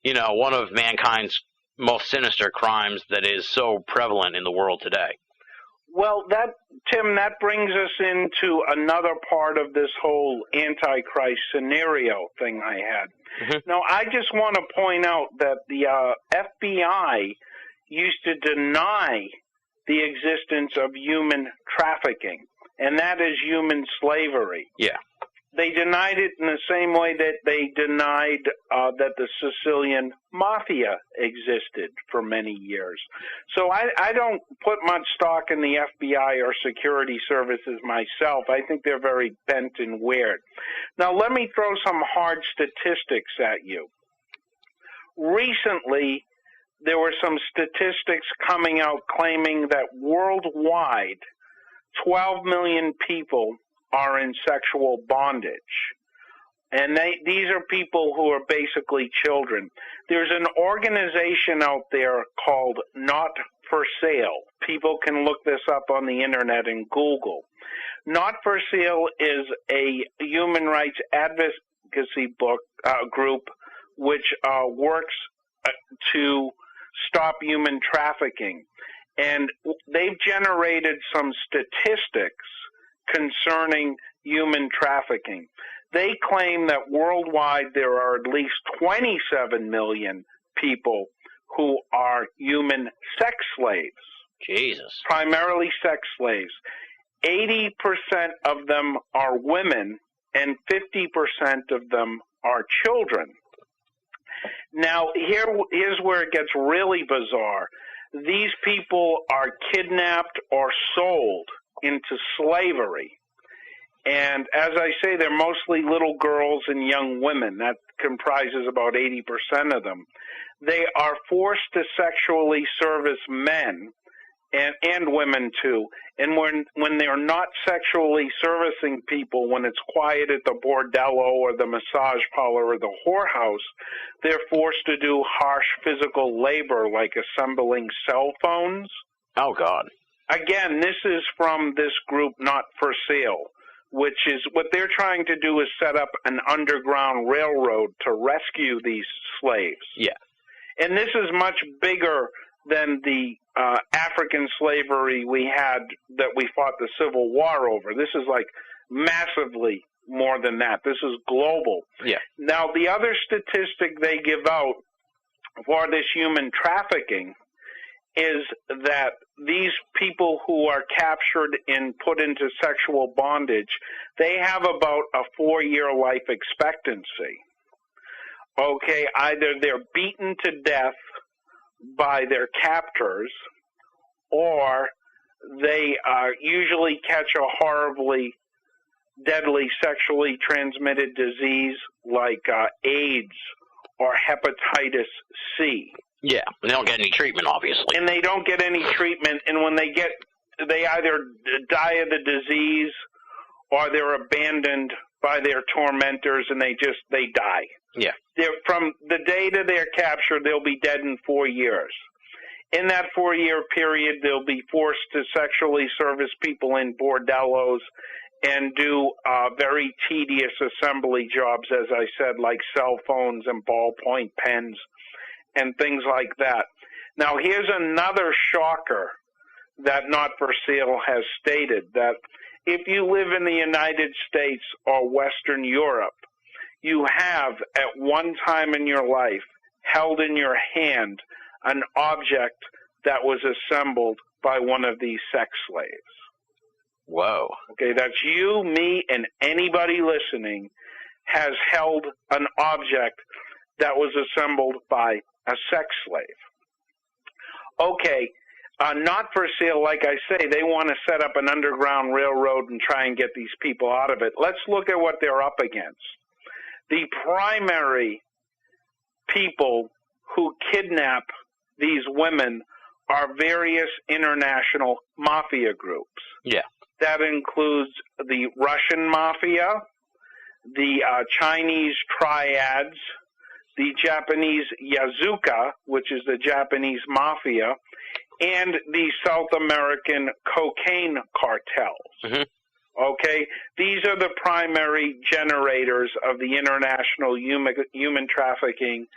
one of mankind's most sinister crimes that is so prevalent in the world today.
Well, Tim, that brings us into another part of this whole Antichrist scenario thing I had. Mm-hmm. Now, I just want to point out that the FBI used to deny the existence of human trafficking, and that is human slavery.
Yeah.
They denied it in the same way that they denied that the Sicilian mafia existed for many years. So I don't put much stock in the FBI or security services myself. I think they're very bent and weird. Now, let me throw some hard statistics at you. Recently, there were some statistics coming out claiming that worldwide, 12 million people are in sexual bondage. And these are people who are basically children. There's an organization out there called Not for Sale. People can look this up on the internet and Google. Not for Sale is a human rights advocacy group which works to stop human trafficking. And they've generated some statistics concerning human trafficking. They claim that worldwide there are at least 27 million people who are human sex slaves.
Jesus.
Primarily sex slaves. 80% of them are women and 50% of them are children. Now, here's where it gets really bizarre. These people are kidnapped or sold into slavery. And as I say, they're mostly little girls and young women. That comprises about 80% of them. They are forced to sexually service men and women too. And when they're not sexually servicing people, when it's quiet at the bordello or the massage parlor or the whorehouse, they're forced to do harsh physical labor like assembling cell phones.
Oh, God.
Again, this is from this group Not for Sale, which is what they're trying to do is set up an underground railroad to rescue these slaves.
Yeah.
And this is much bigger than the African slavery we had that we fought the Civil War over. This is like massively more than that. This is global.
Yeah.
Now, the other statistic they give out for this human trafficking is that these people who are captured and put into sexual bondage, they have about a 4-year life expectancy. Okay, either they're beaten to death by their captors, or they usually catch a horribly deadly sexually transmitted disease like AIDS or hepatitis C.
Yeah, they don't get any treatment, obviously.
And they don't get any treatment, and when they either die of the disease or they're abandoned by their tormentors and they die.
Yeah.
From the day that they're captured, they'll be dead in 4 years. In that 4-year period, they'll be forced to sexually service people in bordellos and do very tedious assembly jobs, as I said, like cell phones and ballpoint pens and things like that. Now, here's another shocker that Not for Sale has stated, that if you live in the United States or Western Europe, you have at one time in your life held in your hand an object that was assembled by one of these sex slaves.
Whoa.
Okay, that's you, me, and anybody listening has held an object that was assembled by a sex slave. Okay, Not for Sale, like I say, they want to set up an underground railroad and try and get these people out of it. Let's look at what they're up against. The primary people who kidnap these women are various international mafia groups.
Yeah.
That includes the Russian mafia, the Chinese triads, the Japanese Yakuza, which is the Japanese mafia, and the South American cocaine cartels.
Mm-hmm.
Okay? These are the primary generators of the international human trafficking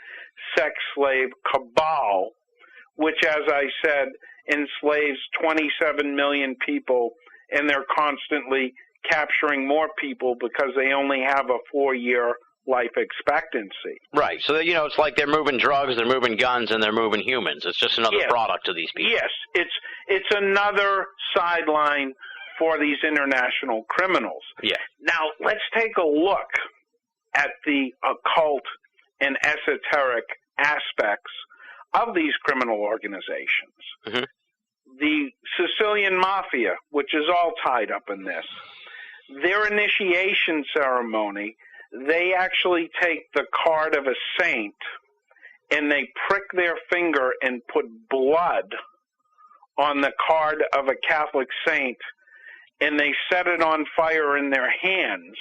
sex slave cabal, which, as I said, enslaves 27 million people, and they're constantly capturing more people because they only have a 4-year life expectancy.
Right. So, it's like they're moving drugs, they're moving guns, and they're moving humans. It's just another product of these people.
Yes. It's another sideline for these international criminals.
Yeah.
Now, let's take a look at the occult and esoteric aspects of these criminal organizations.
Mm-hmm.
The Sicilian Mafia, which is all tied up in this, their initiation ceremony, they actually take the card of a saint and they prick their finger and put blood on the card of a Catholic saint, and they set it on fire in their hands.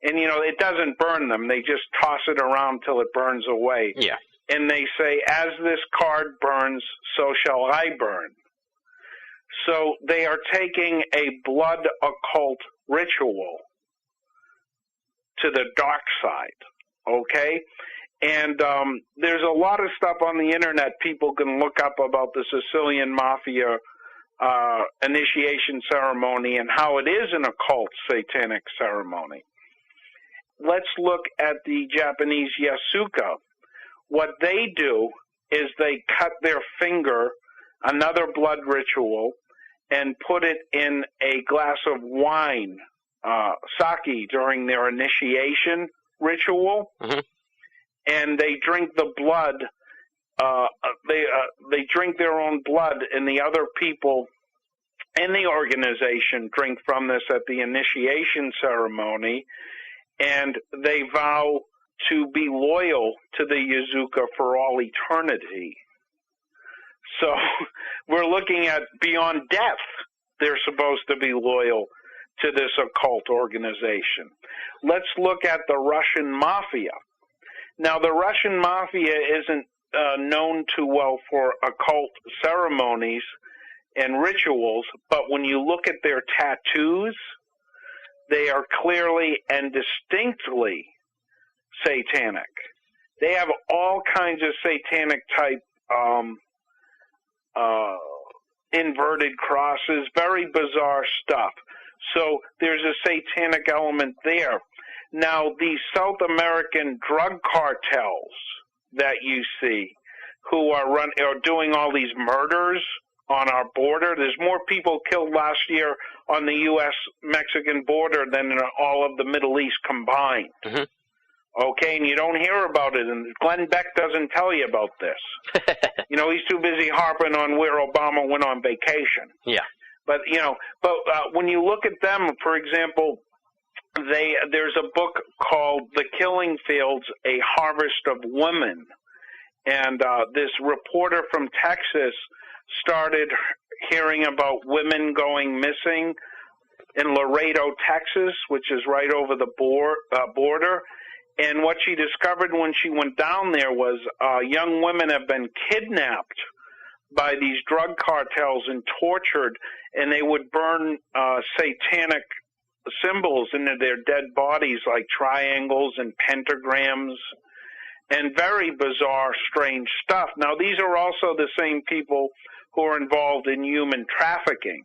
And, it doesn't burn them. They just toss it around till it burns away.
Yeah.
And they say, as this card burns, so shall I burn. So they are taking a blood occult ritual to the dark side, okay? And there's a lot of stuff on the internet people can look up about the Sicilian Mafia initiation ceremony and how it is an occult satanic ceremony. Let's look at the Japanese Yasuka. What they do is they cut their finger, another blood ritual, and put it in a glass of wine, sake, during their initiation ritual, and they drink the blood. They drink their own blood, and the other people in the organization drink from this at the initiation ceremony, and they vow to be loyal to the Yazuka for all eternity. So we're looking at beyond death, they're supposed to be loyal to this occult organization. Let's look at the Russian Mafia. Now, the Russian Mafia isn't known too well for occult ceremonies and rituals, but when you look at their tattoos, they are clearly and distinctly satanic. They have all kinds of satanic type inverted crosses, very bizarre stuff. So there's a satanic element there. Now, these South American drug cartels that you see who are doing all these murders on our border, there's more people killed last year on the U.S.-Mexican border than in all of the Middle East combined. Okay, and you don't hear about it, and Glenn Beck doesn't tell you about this. He's too busy harping on where Obama went on vacation.
Yeah.
But, when you look at them, for example, there's a book called The Killing Fields, A Harvest of Women. And this reporter from Texas started hearing about women going missing in Laredo, Texas, which is right over the border. And what she discovered when she went down there was young women have been kidnapped by these drug cartels and tortured, and they would burn satanic symbols into their dead bodies like triangles and pentagrams and very bizarre, strange stuff. Now, these are also the same people who are involved in human trafficking.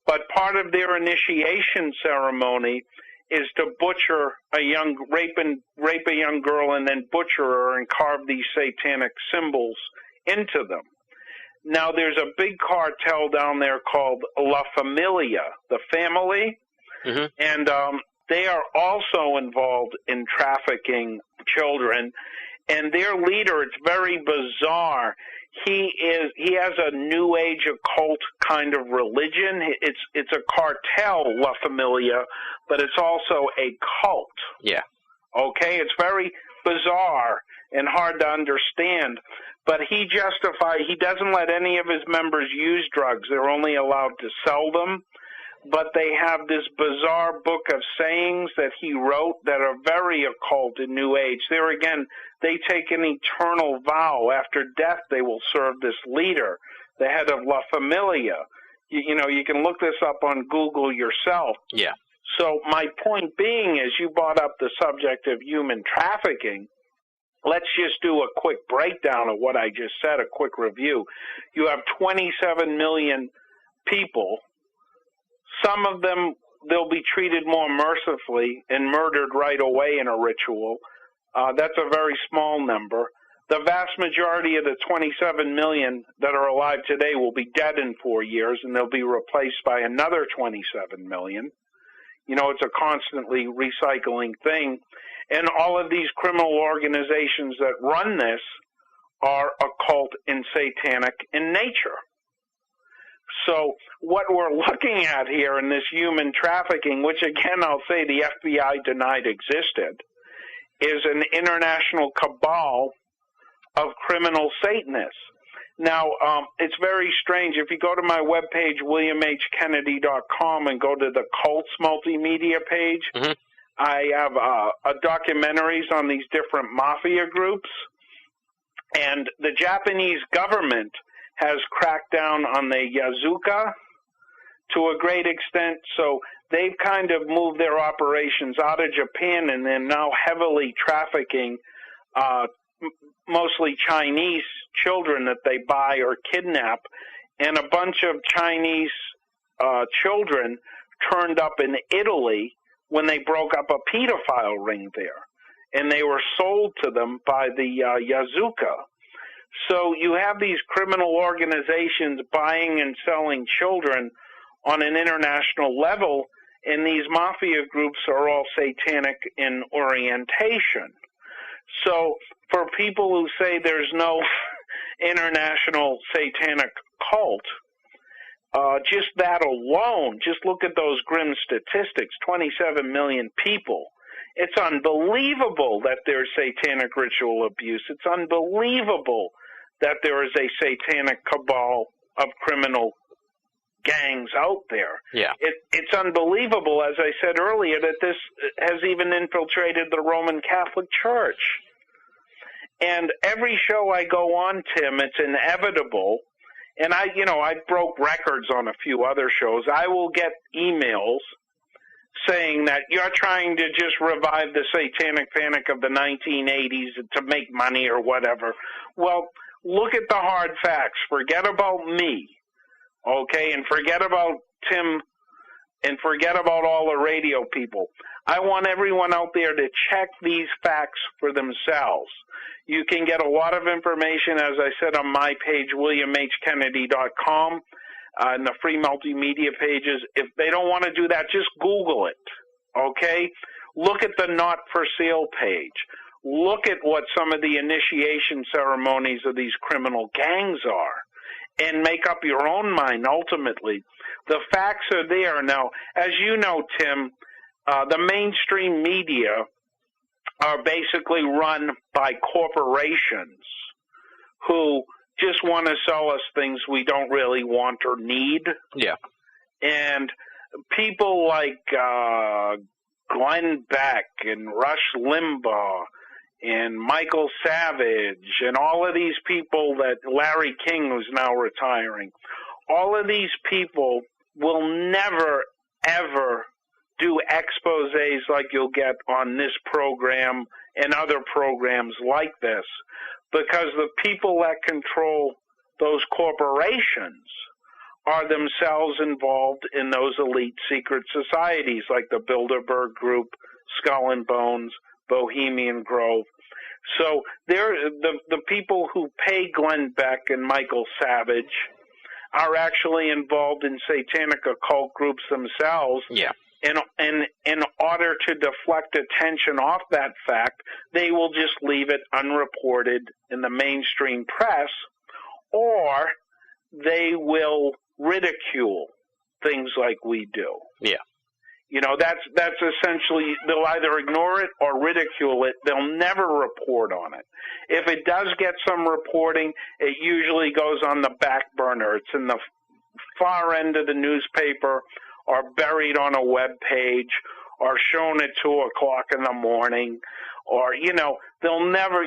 But part of their initiation ceremony is to butcher rape a young girl and then butcher her and carve these satanic symbols into them. Now, there's a big cartel down there called La Familia, the family, and they are also involved in trafficking children. And their leader, it's very bizarre. He has a New Age occult kind of religion. It's a cartel, La Familia, but it's also a cult.
Yeah.
Okay, it's very bizarre and hard to understand. But he doesn't let any of his members use drugs. They're only allowed to sell them. But they have this bizarre book of sayings that he wrote that are very occult in New Age. There again, they take an eternal vow. After death, they will serve this leader, the head of La Familia. You can look this up on Google yourself.
Yeah.
So my point being is you brought up the subject of human trafficking. Let's just do a quick breakdown of what I just said, a quick review. You have 27 million people. Some of them, they'll be treated more mercifully and murdered right away in a ritual. That's a very small number. The vast majority of the 27 million that are alive today will be dead in 4 years, and they'll be replaced by another 27 million. It's a constantly recycling thing. And all of these criminal organizations that run this are occult and satanic in nature. So what we're looking at here in this human trafficking, which again I'll say the FBI denied existed, is an international cabal of criminal Satanists. Now, it's very strange. If you go to my webpage, williamhkennedy.com, and go to the Cults multimedia page, I have documentaries on these different mafia groups. And the Japanese government has cracked down on the Yakuza to a great extent, so they've kind of moved their operations out of Japan, and they're now heavily trafficking mostly Chinese children that they buy or kidnap, and a bunch of Chinese children turned up in Italy when they broke up a pedophile ring there, and they were sold to them by the Yakuza. So you have these criminal organizations buying and selling children on an international level, and these mafia groups are all satanic in orientation. So for people who say there's no international satanic cult, just that alone, just look at those grim statistics, 27 million people. It's unbelievable that there's satanic ritual abuse. It's unbelievable that there is a satanic cabal of criminal gangs out there.
Yeah.
It's unbelievable, as I said earlier, that this has even infiltrated the Roman Catholic Church. And every show I go on, Tim, it's inevitable. And I broke records on a few other shows. I will get emails saying that you're trying to just revive the satanic panic of the 1980s to make money or whatever. Well, look at the hard facts. Forget about me, okay, and forget about Tim, and forget about all the radio people. I want everyone out there to check these facts for themselves. You can get a lot of information, as I said, on my page, williamhkennedy.com, and the free multimedia pages. If they don't want to do that, just Google it, okay? Look at the Not For Sale page. Look at what some of the initiation ceremonies of these criminal gangs are, and make up your own mind ultimately. The facts are there. Now, as you know, Tim, the mainstream media are basically run by corporations who just want to sell us things we don't really want or need.
Yeah.
And people like Glenn Beck and Rush Limbaugh and Michael Savage and all of these people, that Larry King, who's now retiring, all of these people will never, ever do exposés like you'll get on this program and other programs like this, because the people that control those corporations are themselves involved in those elite secret societies like the Bilderberg Group, Skull and Bones, Bohemian Grove. So the people who pay Glenn Beck and Michael Savage are actually involved in satanic occult groups themselves.
Yeah.
And in order to deflect attention off that fact, they will just leave it unreported in the mainstream press, or they will ridicule things like we do.
Yeah.
You know, that's essentially, they'll either ignore it or ridicule it. They'll never report on it. If it does get some reporting, it usually goes on the back burner. It's in the far end of the newspaper, or buried on a web page, or shown at 2 o'clock in the morning, or, you'll never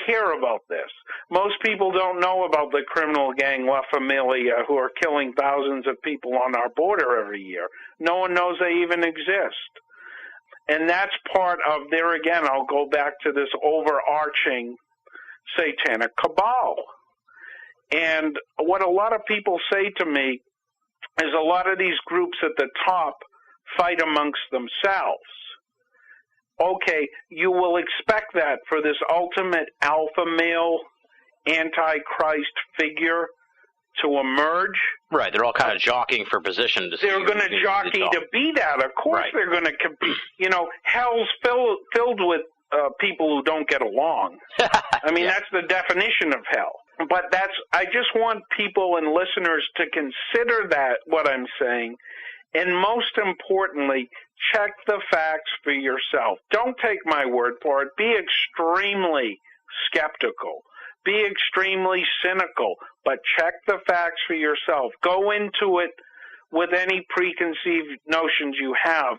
hear about this. Most people don't know about the criminal gang La Familia, who are killing thousands of people on our border every year. No one knows they even exist. And that's part of, there again, I'll go back to this overarching satanic cabal. And what a lot of people say to me is a lot of these groups at the top fight amongst themselves. Okay, you will expect that for this ultimate alpha male antichrist figure to emerge.
Right, they're all kind of jockeying for position.
They're going to jockey to be that. Of course They're going to compete. Hell's filled with people who don't get along. I mean, That's the definition of hell. But I just want people and listeners to consider that, what I'm saying, and most importantly, check the facts for yourself. Don't take my word for it. Be extremely skeptical, Be extremely cynical, but check the facts for yourself. Go into it with any preconceived notions you have,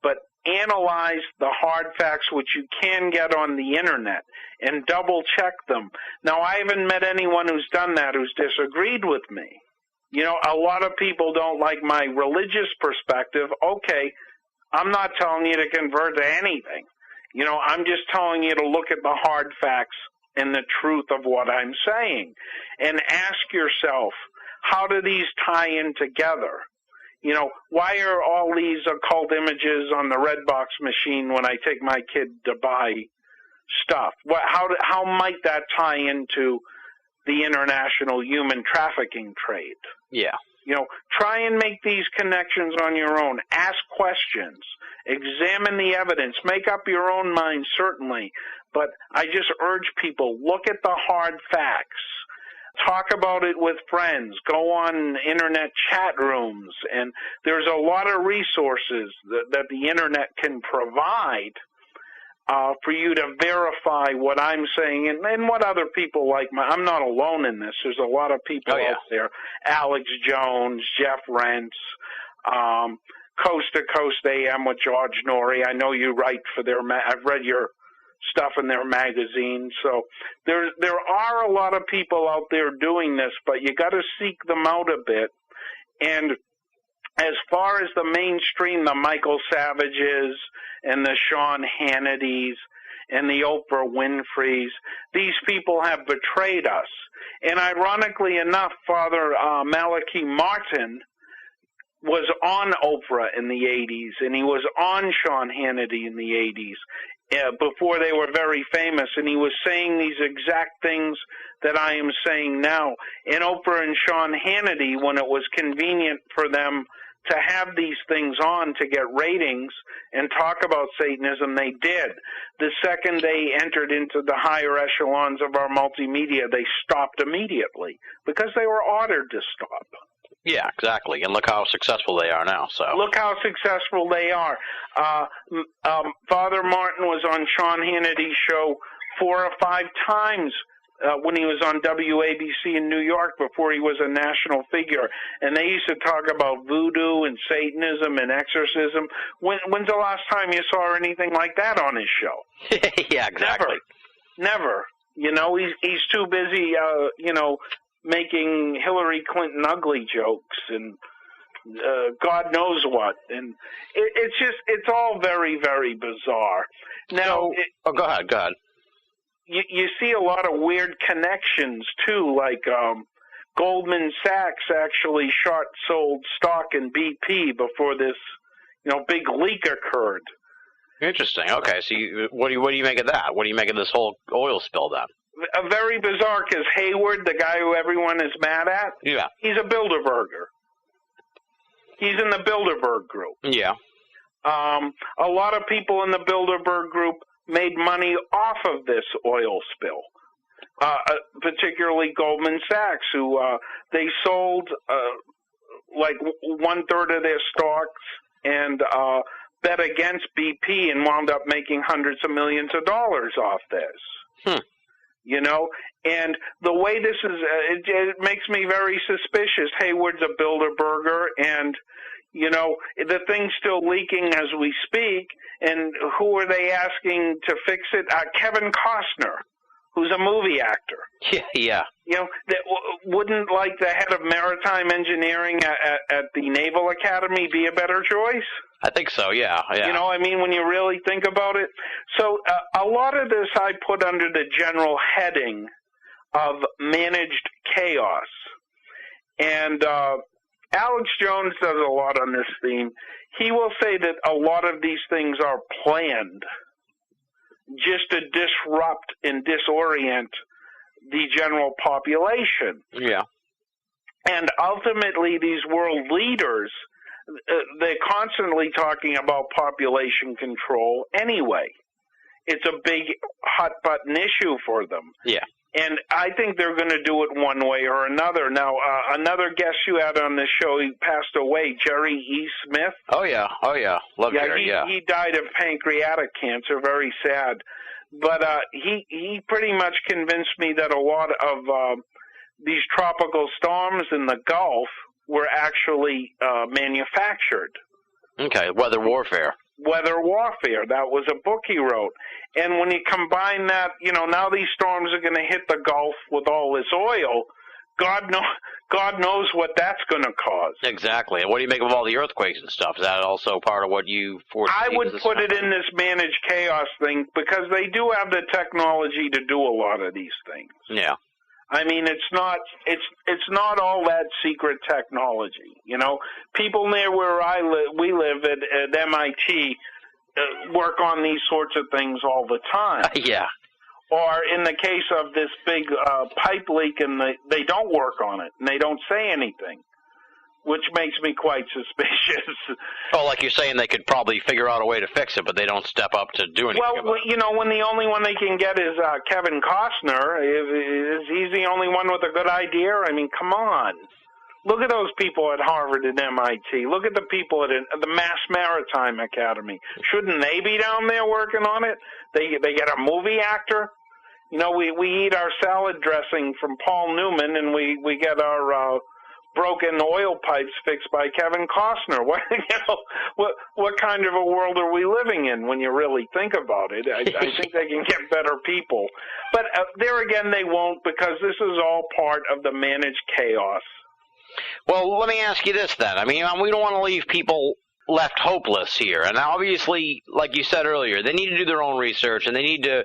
but analyze the hard facts which you can get on the internet and double check them. Now, I haven't met anyone who's done that who's disagreed with me. You know, a lot of people don't like my religious perspective. Okay, I'm not telling you to convert to anything. You know, I'm just telling you to look at the hard facts and the truth of what I'm saying. And ask yourself, how do these tie in together? You know, why are all these occult images on the Redbox machine when I take my kid to buy stuff? How might that tie into the international human trafficking trade?
Yeah.
You know, try and make these connections on your own. Ask questions. Examine the evidence. Make up your own mind, certainly. But I just urge people, look at the hard facts. Talk about it with friends. Go on internet chat rooms. And there's a lot of resources that the internet can provide for you to verify what I'm saying and what other people like. I'm not alone in this. There's a lot of people out there. Alex Jones, Jeff Rentz, Coast to Coast AM with George Norrie. I know you write for their I've read your stuff in their magazine. So there are a lot of people out there doing this, but you got to seek them out a bit. And as far as the mainstream, the Michael Savages and the Sean Hannitys and the Oprah Winfreys, these people have betrayed us. And ironically enough, Father Malachi Martin was on Oprah in the 80s, and he was on Sean Hannity in the 80s. Before they were very famous, and he was saying these exact things that I am saying now. And Oprah and Sean Hannity, when it was convenient for them to have these things on to get ratings and talk about Satanism, they did. The second they entered into the higher echelons of our multimedia, they stopped immediately because they were ordered to stop.
Yeah, exactly. And look how successful they are now. So
look how successful they are. Father Martin was on Sean Hannity's show 4 or 5 times when he was on WABC in New York before he was a national figure. And they used to talk about voodoo and Satanism and exorcism. When's the last time you saw anything like that on his show?
Yeah, exactly.
Never. You know, he's too busy, making Hillary Clinton ugly jokes and God knows what. And it's all very, very bizarre. Now,
go ahead.
You see a lot of weird connections, too, like Goldman Sachs actually short-sold stock in BP before this, big leak occurred.
Interesting. Okay, so what do you make of that? What do you make of this whole oil spill then?
Very bizarre, because Hayward, the guy who everyone is mad at, he's a Bilderberger. He's in the Bilderberg group.
Yeah.
A lot of people in the Bilderberg group made money off of this oil spill, particularly Goldman Sachs, who they sold like 1/3 of their stocks and bet against BP and wound up making hundreds of millions of dollars off this. And the way this is, it makes me very suspicious. Hayward's a Bilderberger, and, the thing's still leaking as we speak. And who are they asking to fix it? Kevin Costner, who's a movie actor.
Yeah.
Wouldn't, the head of maritime engineering at the Naval Academy be a better choice?
I think so, yeah.
When you really think about it. So a lot of this I put under the general heading of managed chaos. And Alex Jones does a lot on this theme. He will say that a lot of these things are planned just to disrupt and disorient the general population.
Yeah.
And ultimately, these world leaders, they're constantly talking about population control anyway. It's a big hot-button issue for them.
Yeah.
And I think they're going to do it one way or another. Now, another guest you had on this show, he passed away, Jerry E. Smith.
Oh, yeah. Love Jerry,
He died of pancreatic cancer, very sad. But he pretty much convinced me that a lot of these tropical storms in the Gulf were actually manufactured.
Okay, weather warfare.
Weather Warfare. That was a book he wrote. And when you combine that, now these storms are going to hit the Gulf with all this oil. God knows what that's going to cause.
Exactly. And what do you make of all the earthquakes and stuff? Is that also part of what you foresee?
I would put it in this managed chaos thing because they do have the technology to do a lot of these things.
Yeah.
I mean, it's not all that secret technology. People near where we live at MIT work on these sorts of things all the time.
Yeah.
Or in the case of this big pipe leak, and they don't work on it, and they don't say anything, which makes me quite suspicious.
Oh, like you're saying, they could probably figure out a way to fix it, but they don't step up to do anything about it.
When the only one they can get is Kevin Costner, is he's the only one with a good idea? I mean, come on. Look at those people at Harvard and MIT. Look at the people at the Mass Maritime Academy. Shouldn't they be down there working on it? They get a movie actor. We eat our salad dressing from Paul Newman, and we get our broken oil pipes fixed by Kevin Costner. What kind of a world are we living in when you really think about it? I think they can get better people. But there again, they won't, because this is all part of the managed chaos.
Well, let me ask you this then. I mean, we don't want to leave people left hopeless here. And obviously, like you said earlier, they need to do their own research, and they need to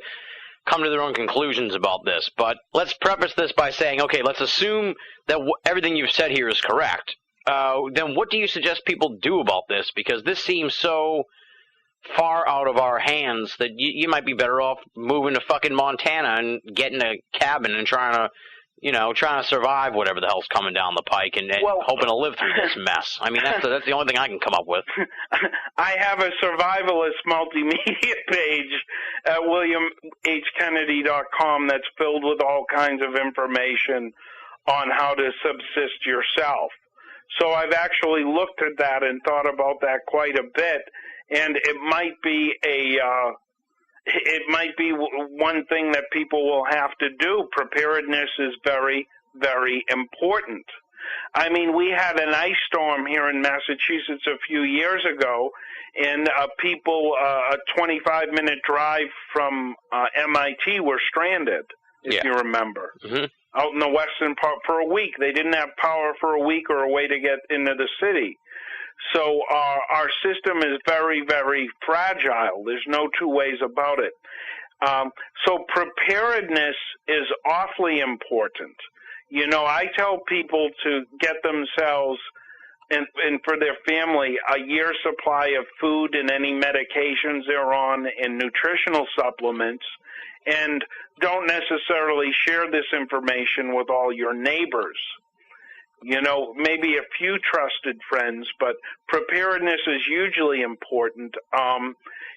come to their own conclusions about this. But let's preface this by saying, okay, let's assume that everything you've said here is correct. Then what do you suggest people do about this? Because this seems so far out of our hands that you might be better off moving to fucking Montana and getting a cabin and trying to survive whatever the hell's coming down the pike and hoping to live through this mess. I mean, that's the only thing I can come up with.
I have a survivalist multimedia page at WilliamHKennedy.com that's filled with all kinds of information on how to subsist yourself. So I've actually looked at that and thought about that quite a bit, and it might be one thing that people will have to do. Preparedness is very, very important. I mean, we had an ice storm here in Massachusetts a few years ago, and people a 25-minute drive from MIT were stranded, if you remember, out in the western part for a week. They didn't have power for a week or a way to get into the city. So our system is very, very fragile. There's no two ways about it. So preparedness is awfully important. I tell people to get themselves and for their family a year's supply of food and any medications they're on and nutritional supplements, and don't necessarily share this information with all your neighbors. Maybe a few trusted friends, but preparedness is hugely important.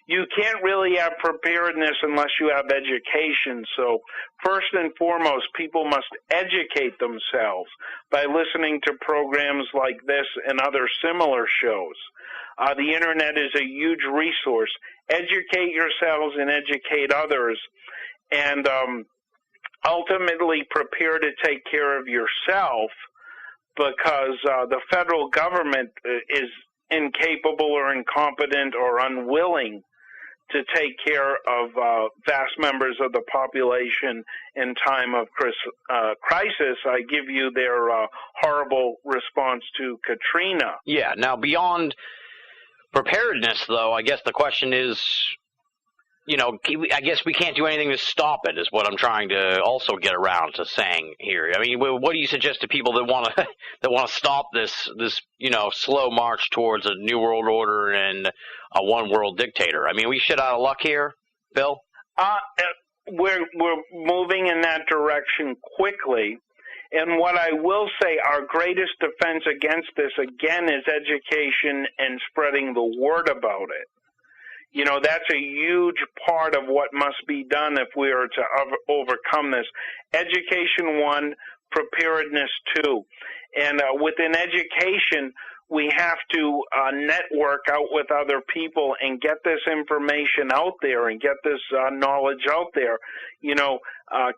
You can't really have preparedness unless you have education. So first and foremost, people must educate themselves by listening to programs like this and other similar shows. The Internet is a huge resource. Educate yourselves and educate others, and ultimately prepare to take care of yourself, because the federal government is incapable or incompetent or unwilling to take care of vast members of the population in time of crisis. I give you their horrible response to Katrina.
Yeah, now beyond preparedness, though, I guess the question is, I guess we can't do anything to stop it, is what I'm trying to also get around to saying here. I mean, what do you suggest to people that want to stop this slow march towards a new world order and a one world dictator? I mean, we shit out of luck here, Bill?
We're moving in that direction quickly. And what I will say, our greatest defense against this, again, is education and spreading the word about it. That's a huge part of what must be done if we are to overcome this. Education, one, preparedness, two. And within education, we have to network out with other people and get this information out there and get this knowledge out there.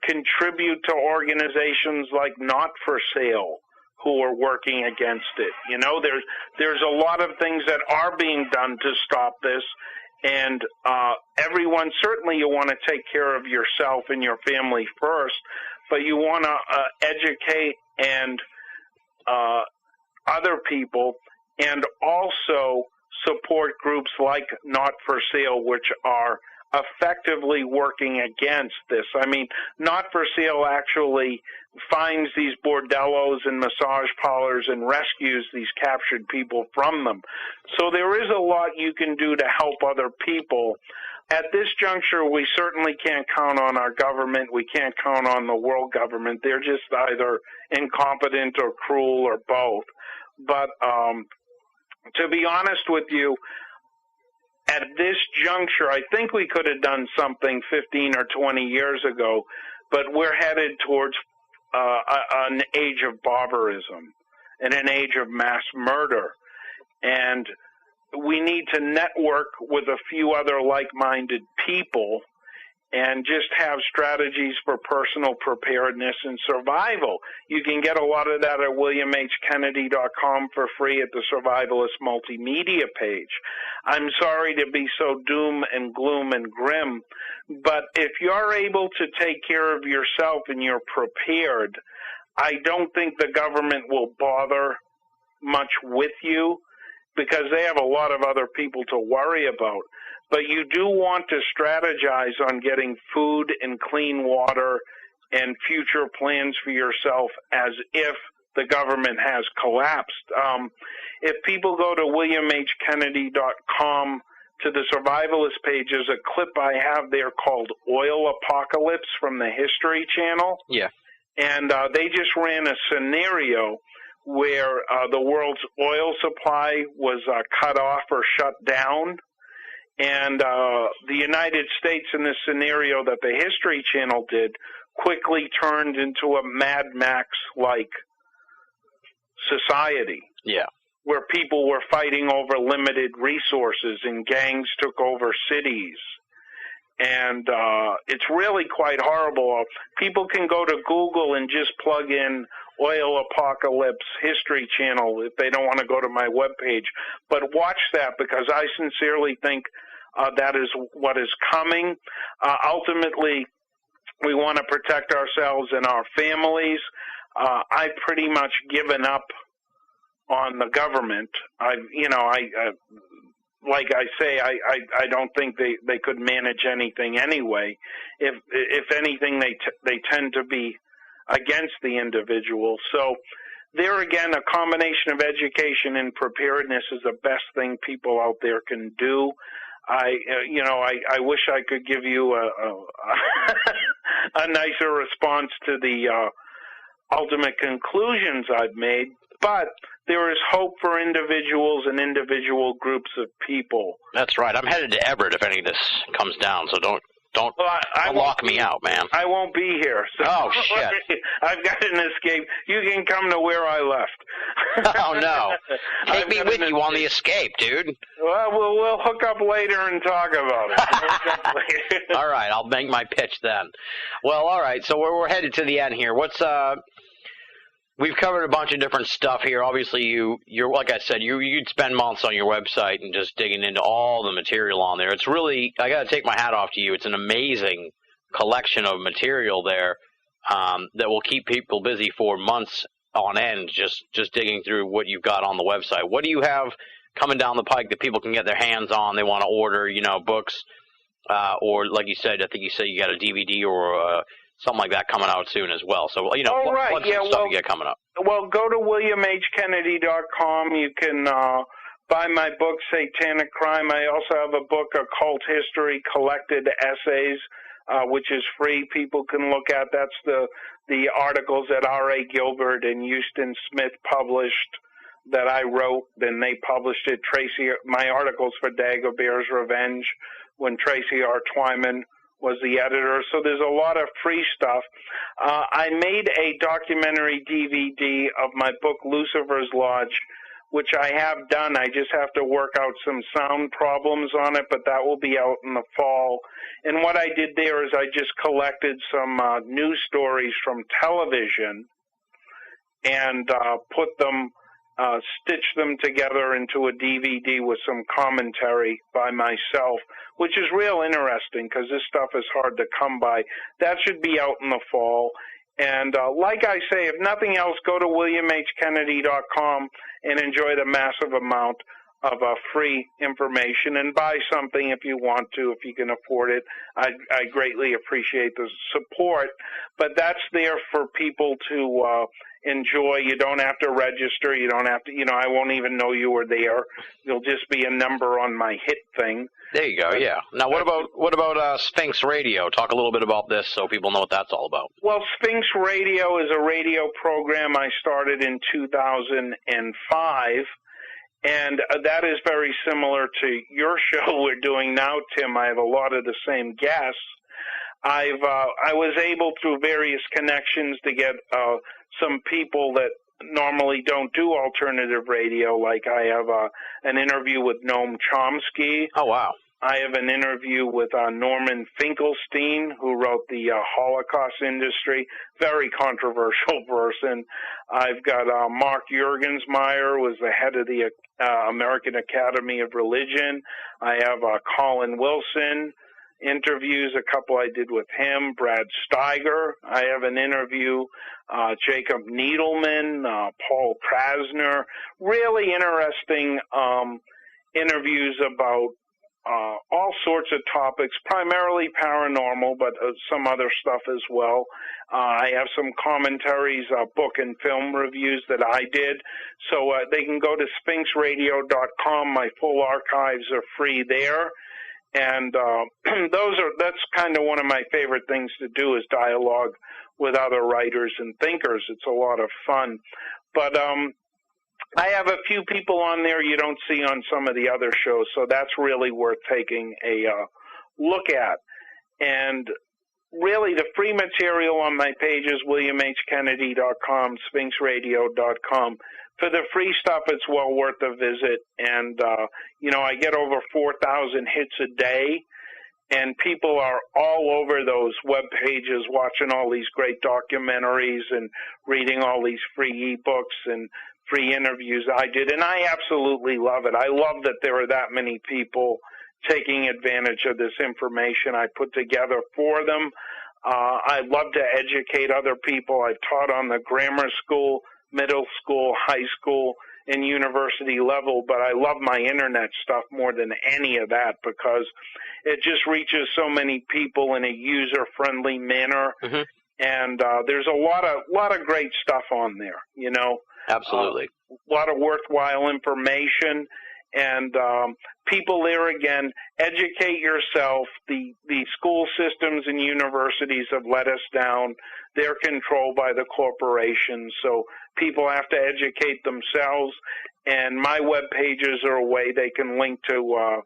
Contribute to organizations like Not for Sale who are working against it. There's a lot of things that are being done to stop this. And everyone, certainly you want to take care of yourself and your family first, but you want to educate and other people, and also support groups like Not for Sale, which are effectively working against this. I mean, Not for Sale actually finds these bordellos and massage parlors and rescues these captured people from them. So there is a lot you can do to help other people. At this juncture, we certainly can't count on our government. We can't count on the world government. They're just either incompetent or cruel or both. But to be honest with you, at this juncture, I think we could have done something 15 or 20 years ago, but we're headed towards an age of barbarism and an age of mass murder. And we need to network with a few other like-minded people and just have strategies for personal preparedness and survival. You can get a lot of that at WilliamHKennedy.com for free at the Survivalist Multimedia page. I'm sorry to be so doom and gloom and grim, but if you're able to take care of yourself and you're prepared, I don't think the government will bother much with you because they have a lot of other people to worry about. But you do want to strategize on getting food and clean water and future plans for yourself as if the government has collapsed. If people go to WilliamHKennedy.com to the Survivalist page, there's a clip I have there called Oil Apocalypse from the History Channel.
Yeah.
And they just ran a scenario where the world's oil supply was cut off or shut down. And the United States, in this scenario that the History Channel did, quickly turned into a Mad Max-like society.
Yeah.
Where people were fighting over limited resources and gangs took over cities. And it's really quite horrible. People can go to Google and just plug in Oil Apocalypse History Channel if they don't want to go to my webpage. But watch that, because I sincerely think that is what is coming. Ultimately, we want to protect ourselves and our families. I've pretty much given up on the government. Like I say, I don't think they could manage anything anyway. If anything, they tend to be against the individual. So there again, a combination of education and preparedness is the best thing people out there can do. I wish I could give you a nicer response to the ultimate conclusions I've made, but there is hope for individuals and individual groups of people.
That's right. I'm headed to Everett if any of this comes down, so don't lock me out, man.
I won't be here. So
oh, shit.
I've got an escape. You can come to where I left.
Oh, no. Take me with you on the escape, dude.
Well, we'll hook up later and talk about it.
All right, I'll make my pitch then. Well, all right, so we're headed to the end here. We've covered a bunch of different stuff here. Obviously, you're like I said, you'd spend months on your website and just digging into all the material on there. It's really, I got to take my hat off to you. It's an amazing collection of material there that will keep people busy for months on end, just digging through what you've got on the website. What do you have coming down the pike that people can get their hands on? They want to order, books, or like you said, I think you said you got a DVD or something like that coming out soon as well. So, stuff you get coming up.
Well, go to WilliamHKennedy.com. You can buy my book, Satanic Crime. I also have a book, Occult History, Collected Essays, which is free. People can look at. That's the articles that R.A. Gilbert and Houston Smith published that I wrote. Then they published it. My articles for Dagobah's Revenge, when Tracy R. Twyman was the editor. So there's a lot of free stuff. I made a documentary DVD of my book, Lucifer's Lodge, which I have done. I just have to work out some sound problems on it, but that will be out in the fall. And what I did there is I just collected some news stories from television and put them, stitched them together into a DVD with some commentary by myself, which is real interesting because this stuff is hard to come by. That should be out in the fall. And like I say, if nothing else, go to WilliamHKennedy.com and enjoy the massive amount of free information and buy something if you want to, if you can afford it. I greatly appreciate the support, but that's there for people to enjoy. You don't have to register. You don't have to, I won't even know you were there. You'll just be a number on my hit thing.
There you go, yeah. Now, what about Sphinx Radio? Talk a little bit about this so people know what that's all about.
Well, Sphinx Radio is a radio program I started in 2005, and that is very similar to your show we're doing now, Tim. I have a lot of the same guests. I was able, through various connections, to get some people that normally don't do alternative radio. Like I have an interview with Noam Chomsky.
Oh, wow.
I have an interview with Norman Finkelstein, who wrote the Holocaust Industry, very controversial person. I've got Mark Juergensmeyer, was the head of the American Academy of Religion. I have Colin Wilson interviews, a couple I did with him, Brad Steiger. I have an interview, Jacob Needleman, Paul Krasner, really interesting interviews about all sorts of topics, primarily paranormal, but some other stuff as well. I have some commentaries, book and film reviews that I did. So they can go to sphinxradio.com. My full archives are free there. And that's kind of one of my favorite things to do, is dialogue with other writers and thinkers. It's a lot of fun. But I have a few people on there you don't see on some of the other shows, so that's really worth taking a look at. And really, the free material on my pages, WilliamHKennedy.com, SphinxRadio.com. For the free stuff, it's well worth a visit. And, I get over 4,000 hits a day, and people are all over those web pages watching all these great documentaries and reading all these free ebooks and free interviews I did, and I absolutely love it. I love that there are that many people taking advantage of this information I put together for them. I love to educate other people. I've taught on the grammar school, middle school, high school, and university level, but I love my internet stuff more than any of that because it just reaches so many people in a user-friendly manner, and there's a lot of great stuff on there,
Absolutely.
A lot of worthwhile information, and people there, again, educate yourself. The school systems and universities have let us down. They're controlled by the corporations, so people have to educate themselves, and my web pages are a way they can link to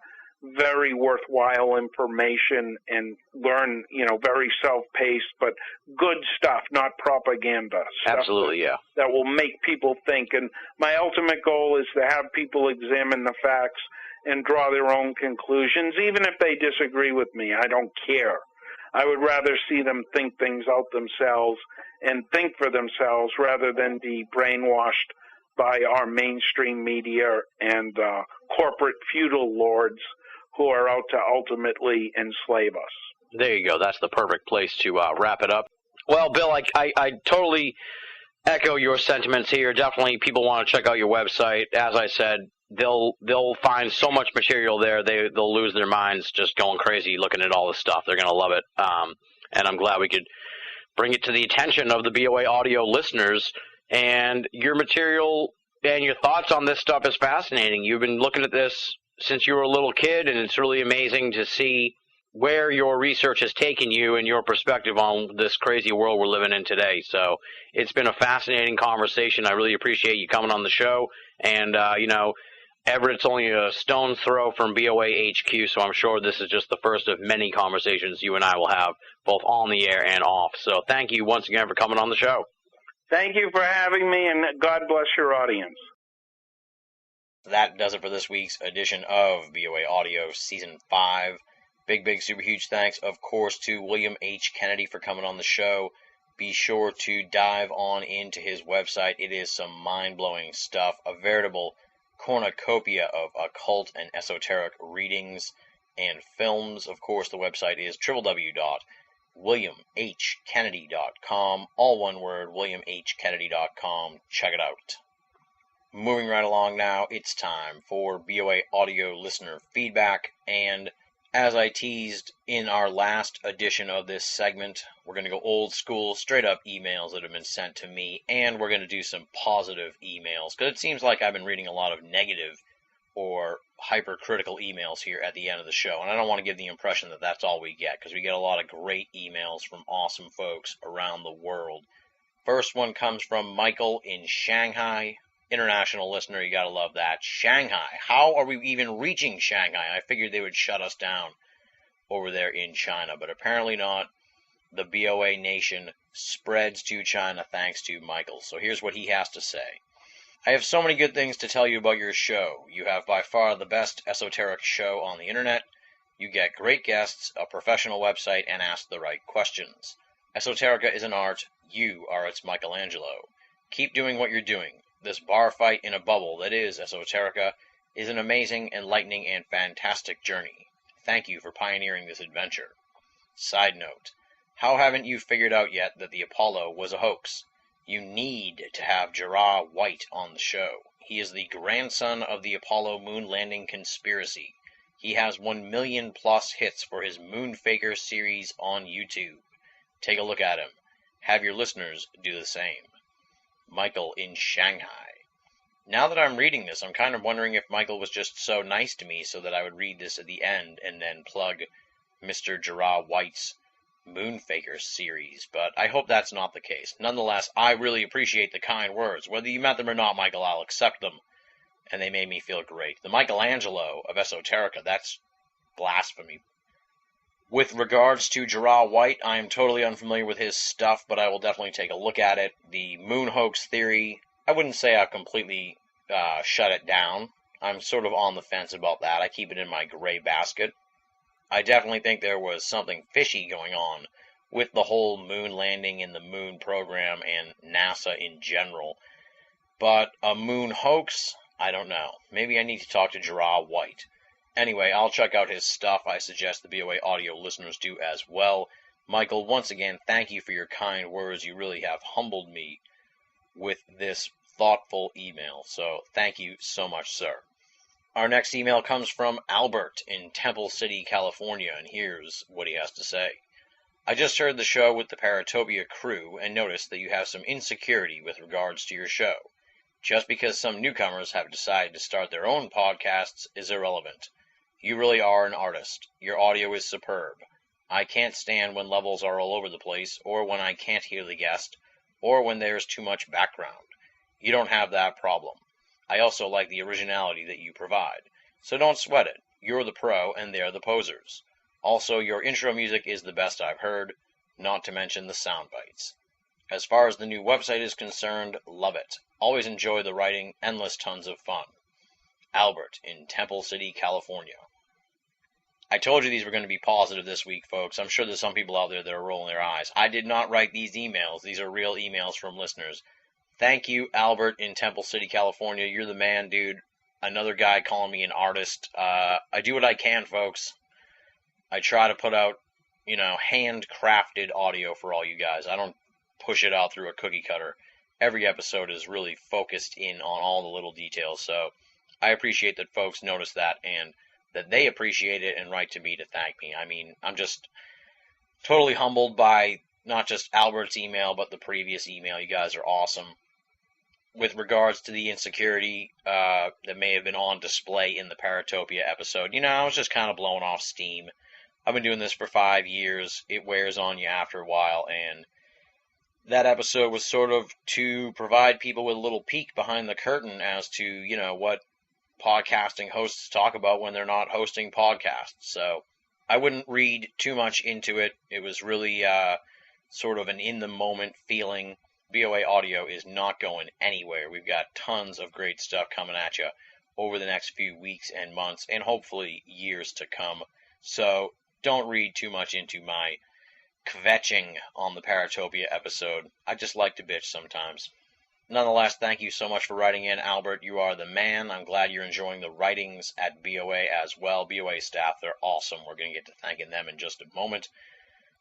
very worthwhile information and learn, very self-paced, but good stuff, not propaganda.
Absolutely, yeah.
That will make people think. And my ultimate goal is to have people examine the facts and draw their own conclusions, even if they disagree with me. I don't care. I would rather see them think things out themselves and think for themselves rather than be brainwashed by our mainstream media and corporate feudal lords who are out to ultimately enslave us.
There you go. That's the perfect place to wrap it up. Well, Bill, I totally echo your sentiments here. Definitely people want to check out your website. As I said, they'll find so much material there. They'll lose their minds just going crazy looking at all this stuff. They're going to love it. And I'm glad we could bring it to the attention of the BOA audio listeners. And your material and your thoughts on this stuff is fascinating. You've been looking at this since you were a little kid, and it's really amazing to see where your research has taken you and your perspective on this crazy world we're living in today. So it's been a fascinating conversation. I really appreciate you coming on the show. And, Everett's only a stone's throw from BOA HQ, so I'm sure this is just the first of many conversations you and I will have, both on the air and off. So thank you once again for coming on the show.
Thank you for having me, and God bless your audience.
That does it for this week's edition of BOA Audio Season 5. Big, super huge thanks, of course, to William H. Kennedy for coming on the show. Be sure to dive on into his website. It is some mind-blowing stuff, a veritable cornucopia of occult and esoteric readings and films. Of course, the website is www.williamhkennedy.com. All one word, williamhkennedy.com. Check it out. Moving right along now, it's time for BOA audio listener feedback, and as I teased in our last edition of this segment, we're going to go old school, straight up emails that have been sent to me, and we're going to do some positive emails, because it seems like I've been reading a lot of negative or hypercritical emails here at the end of the show, and I don't want to give the impression that that's all we get, because we get a lot of great emails from awesome folks around the world. First one comes from Michael in Shanghai. International listener, you gotta love that. Shanghai. How are we even reaching Shanghai? I figured they would shut us down over there in China, but apparently not. The BOA nation spreads to China thanks to Michael. So here's what he has to say. I have so many good things to tell you about your show. You have by far the best esoteric show on the internet. You get great guests, a professional website, and ask the right questions. Esoterica is an art. You are its Michelangelo. Keep doing what you're doing. This bar fight in a bubble that is Esoterica is an amazing, enlightening, and fantastic journey. Thank you for pioneering this adventure. Side note, how haven't you figured out yet that the Apollo was a hoax? You need to have Gerard White on the show. He is the grandson of the Apollo moon landing conspiracy. He has 1 million plus hits for his Moonfaker series on YouTube. Take a look at him. Have your listeners do the same. Michael in Shanghai. Now that I'm reading this, I'm kind of wondering if Michael was just so nice to me so that I would read this at the end and then plug Mr. Gerard White's Moonfaker series, but I hope that's not the case. Nonetheless, I really appreciate the kind words. Whether you meant them or not, Michael, I'll accept them, and they made me feel great. The Michelangelo of Esoterica, that's blasphemy. With regards to Gerard White, I am totally unfamiliar with his stuff, but I will definitely take a look at it. The moon hoax theory, I wouldn't say I've completely shut it down. I'm sort of on the fence about that. I keep it in my gray basket. I definitely think there was something fishy going on with the whole moon landing and the moon program and NASA in general. But a moon hoax? I don't know. Maybe I need to talk to Gerard White. Anyway, I'll check out his stuff. I suggest the BOA audio listeners do as well. Michael, once again, thank you for your kind words. You really have humbled me with this thoughtful email. So thank you so much, sir. Our next email comes from Albert in Temple City, California, and here's what he has to say. I just heard the show with the Paratopia crew and noticed that you have some insecurity with regards to your show. Just because some newcomers have decided to start their own podcasts is irrelevant. You really are an artist. Your audio is superb. I can't stand when levels are all over the place, or when I can't hear the guest, or when there's too much background. You don't have that problem. I also like the originality that you provide. So don't sweat it. You're the pro, and they're the posers. Also, your intro music is the best I've heard, not to mention the sound bites. As far as the new website is concerned, love it. Always enjoy the writing, endless tons of fun. Albert in Temple City, California. I told you these were going to be positive this week, folks. I'm sure there's some people out there that are rolling their eyes. I did not write these emails. These are real emails from listeners. Thank you, Albert in Temple City, California. You're the man, dude. Another guy calling me an artist. I do what I can, folks. I try to put out, handcrafted audio for all you guys. I don't push it out through a cookie cutter. Every episode is really focused in on all the little details, so I appreciate that folks notice that and that they appreciate it and write to me to thank me. I mean, I'm just totally humbled by not just Albert's email, but the previous email. You guys are awesome. With regards to the insecurity that may have been on display in the Paratopia episode, I was just kind of blowing off steam. I've been doing this for 5 years. It wears on you after a while, and that episode was sort of to provide people with a little peek behind the curtain as to, what podcasting hosts talk about when they're not hosting podcasts. So I wouldn't read too much into it. It was really sort of an in-the-moment feeling. BOA Audio is not going anywhere. We've got tons of great stuff coming at you over the next few weeks and months, and hopefully years to come. So don't read too much into my kvetching on the Paratopia episode. I just like to bitch sometimes. Nonetheless, thank you so much for writing in, Albert. You are the man. I'm glad you're enjoying the writings at BOA as well. BOA staff, they're awesome. We're going to get to thanking them in just a moment.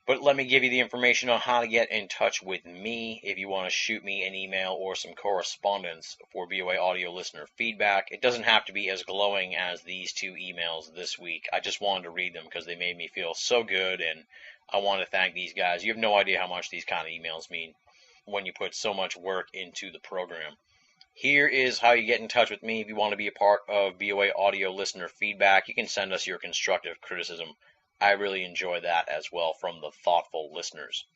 But let me give you the information on how to get in touch with me if you want to shoot me an email or some correspondence for BOA audio listener feedback. It doesn't have to be as glowing as these 2 emails this week. I just wanted to read them because they made me feel so good, and I want to thank these guys. You have no idea how much these kind of emails mean when you put so much work into the program. Here is how you get in touch with me if you want to be a part of BOA audio listener feedback. You can send us your constructive criticism. I really enjoy that as well from the thoughtful listeners.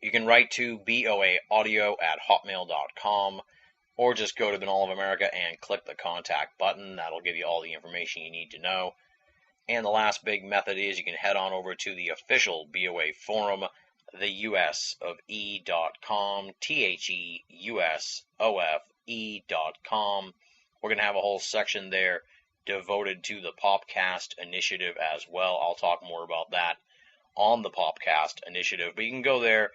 You can write to boaaudio@hotmail.com, or just go to Banal of America and click the contact button. That'll give you all the information you need to know. And the last big method is you can head on over to the official BOA forum, theusofE.com, THEUSOFE.com. We're going to have a whole section there devoted to the Popcast initiative as well. I'll talk more about that on the Popcast initiative, but you can go there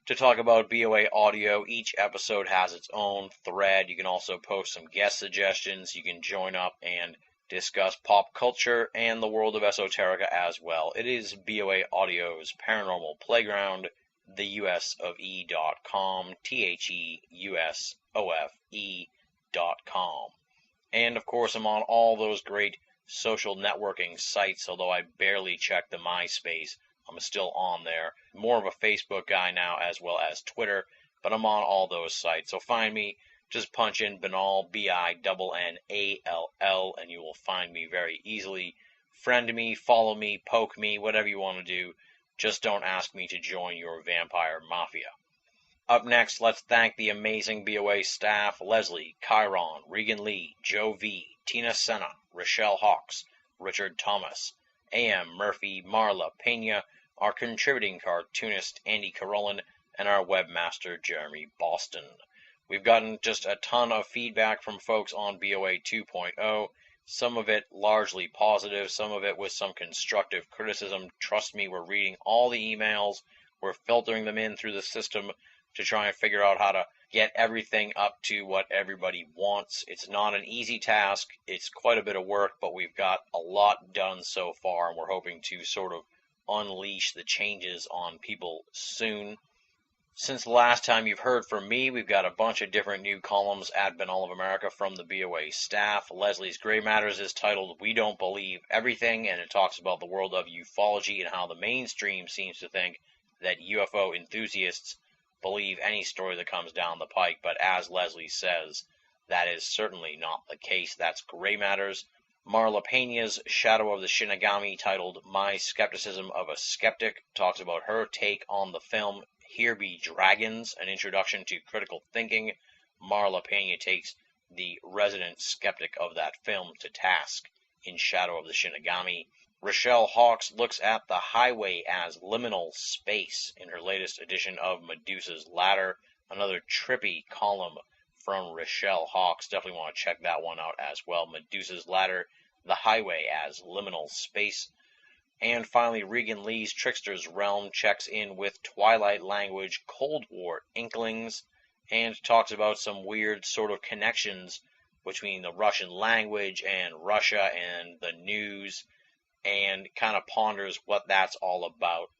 to talk about BOA audio. Each episode has its own thread. You can also post some guest suggestions. You can join up and discuss pop culture and the world of esoterica as well. It is BOA Audio's Paranormal Playground, theusofE.com, THEUSOFE.com. And, of course, I'm on all those great social networking sites, although I barely check the MySpace. I'm still on there. More of a Facebook guy now as well as Twitter, but I'm on all those sites. So find me, just punch in Banal, BINNALL, and you will find me very easily. Friend me, follow me, poke me, whatever you want to do. Just don't ask me to join your vampire mafia. Up next, let's thank the amazing BOA staff: Leslie, Chiron, Regan Lee, Joe V, Tina Senna, Rochelle Hawks, Richard Thomas, A.M. Murphy, Marla Pena, our contributing cartoonist Andy Carolyn, and our webmaster Jeremy Boston. We've gotten just a ton of feedback from folks on BOA 2.0, some of it largely positive, some of it with some constructive criticism. Trust me, we're reading all the emails, we're filtering them in through the system to try and figure out how to get everything up to what everybody wants. It's not an easy task. It's quite a bit of work, but we've got a lot done so far, and we're hoping to sort of unleash the changes on people soon. Since the last time you've heard from me, we've got a bunch of different new columns at Banal of America from the BOA staff. Leslie's Gray Matters is titled We Don't Believe Everything, and it talks about the world of ufology and how the mainstream seems to think that UFO enthusiasts believe any story that comes down the pike, but as Leslie says, that is certainly not the case. That's Gray Matters. Marla Pena's Shadow of the Shinigami, titled My Skepticism of a Skeptic, talks about her take on the film Here Be Dragons, an introduction to critical thinking. Marla Pena takes the resident skeptic of that film to task in Shadow of the Shinigami. Rochelle Hawks looks at the highway as liminal space in her latest edition of Medusa's Ladder. Another trippy column from Rochelle Hawks. Definitely want to check that one out as well. Medusa's Ladder, the highway as liminal space. And finally, Regan Lee's Trickster's Realm checks in with Twilight language Cold War inklings and talks about some weird sort of connections between the Russian language and Russia and the news, and kind of ponders what that's all about.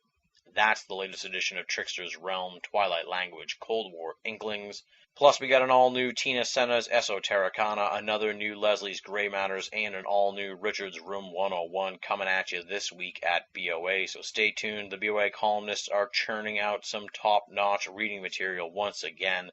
That's the latest edition of Trickster's Realm, Twilight Language, Cold War Inklings. Plus, we got an all-new Tina Senna's Esotericana, another new Leslie's Gray Matters, and an all-new Richard's Room 101 coming at you this week at BOA, so stay tuned. The BOA columnists are churning out some top-notch reading material once again.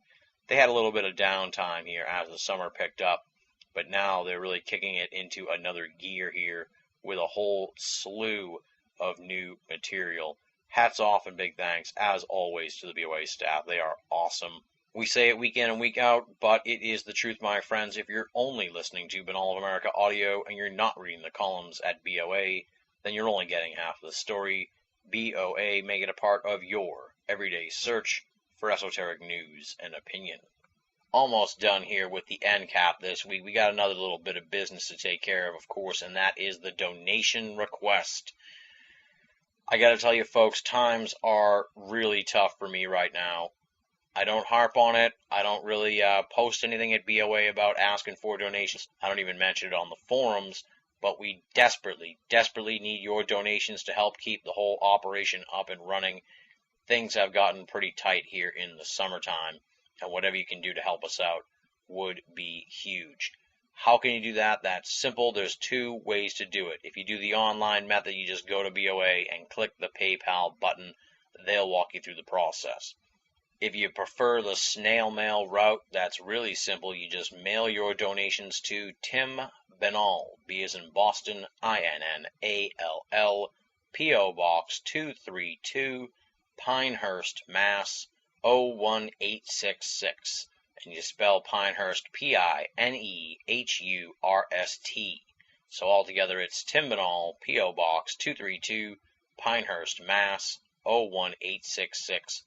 They had a little bit of downtime here as the summer picked up, but now they're really kicking it into another gear here with a whole slew of new material. Hats off and big thanks, as always, to the BOA staff. They are awesome. We say it week in and week out, but it is the truth, my friends. If you're only listening to Banal of America audio and you're not reading the columns at BOA, then you're only getting half of the story. BOA, make it a part of your everyday search for esoteric news and opinion. Almost done here with the end cap this week. We got another little bit of business to take care of course, and that is the donation request. I got to tell you, folks, times are really tough for me right now. I don't harp on it. I don't really post anything at BOA about asking for donations. I don't even mention it on the forums, but we desperately, desperately need your donations to help keep the whole operation up and running. Things have gotten pretty tight here in the summertime, and whatever you can do to help us out would be huge. How can you do that? That's simple. There's two ways to do it. If you do the online method, you just go to BOA and click the PayPal button. They'll walk you through the process. If you prefer the snail mail route, that's really simple. You just mail your donations to Tim Benall, B as in Boston, INNALL, P.O. Box 232, Pinehurst, Mass. 01866. And you spell Pinehurst Pinehurst. So altogether it's Tim Benall, P.O. Box 232, Pinehurst, Mass. 01866.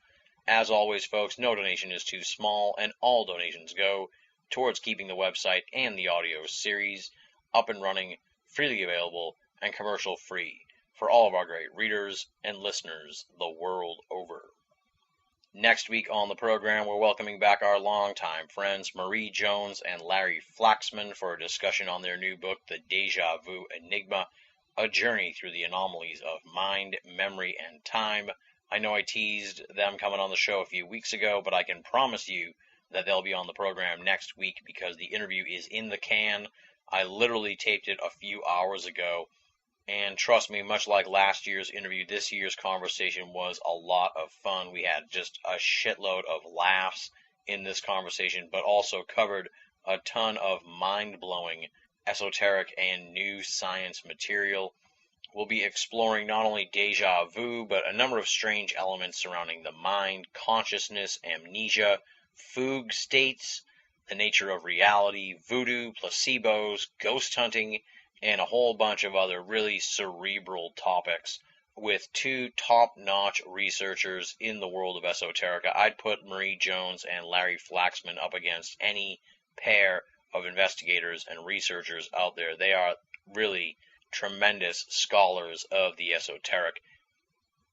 As always, folks, no donation is too small, and all donations go towards keeping the website and the audio series up and running, freely available, and commercial-free for all of our great readers and listeners the world over. Next week on the program, we're welcoming back our longtime friends Marie Jones and Larry Flaxman for a discussion on their new book, The Deja Vu Enigma, a journey through the anomalies of mind, memory, and time. I know I teased them coming on the show a few weeks ago, but I can promise you that they'll be on the program next week because the interview is in the can. I literally taped it a few hours ago, and trust me, much like last year's interview, this year's conversation was a lot of fun. We had just a shitload of laughs in this conversation, but also covered a ton of mind-blowing esoteric and new science material. We'll be exploring not only deja vu, but a number of strange elements surrounding the mind, consciousness, amnesia, fugue states, the nature of reality, voodoo, placebos, ghost hunting, and a whole bunch of other really cerebral topics with two top-notch researchers in the world of esoterica. I'd put Marie Jones and Larry Flaxman up against any pair of investigators and researchers out there. They are really tremendous scholars of the esoteric.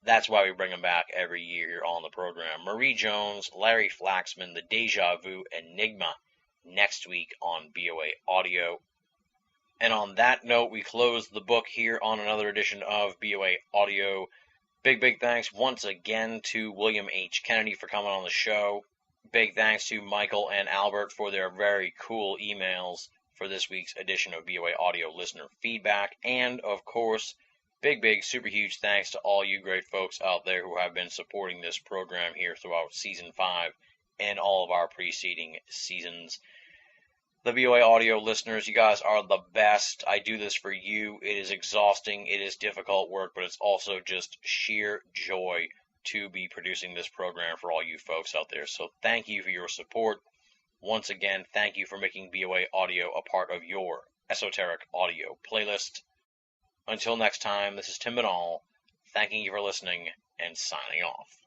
That's why we bring them back every year here on the program. Marie Jones, Larry Flaxman, The Deja Vu Enigma, next week on BOA Audio. And on that note, we close the book here on another edition of BOA Audio. Big thanks once again to William H. Kennedy for coming on the show. Big thanks to Michael and Albert for their very cool emails for this week's edition of BOA Audio listener feedback. And, of course, big, super huge thanks to all you great folks out there who have been supporting this program here throughout Season 5 and all of our preceding seasons. The BOA Audio listeners, you guys are the best. I do this for you. It is exhausting. It is difficult work, but it's also just sheer joy to be producing this program for all you folks out there. So thank you for your support. Once again, thank you for making BOA Audio a part of your esoteric audio playlist. Until next time, this is Tim Benall, thanking you for listening and signing off.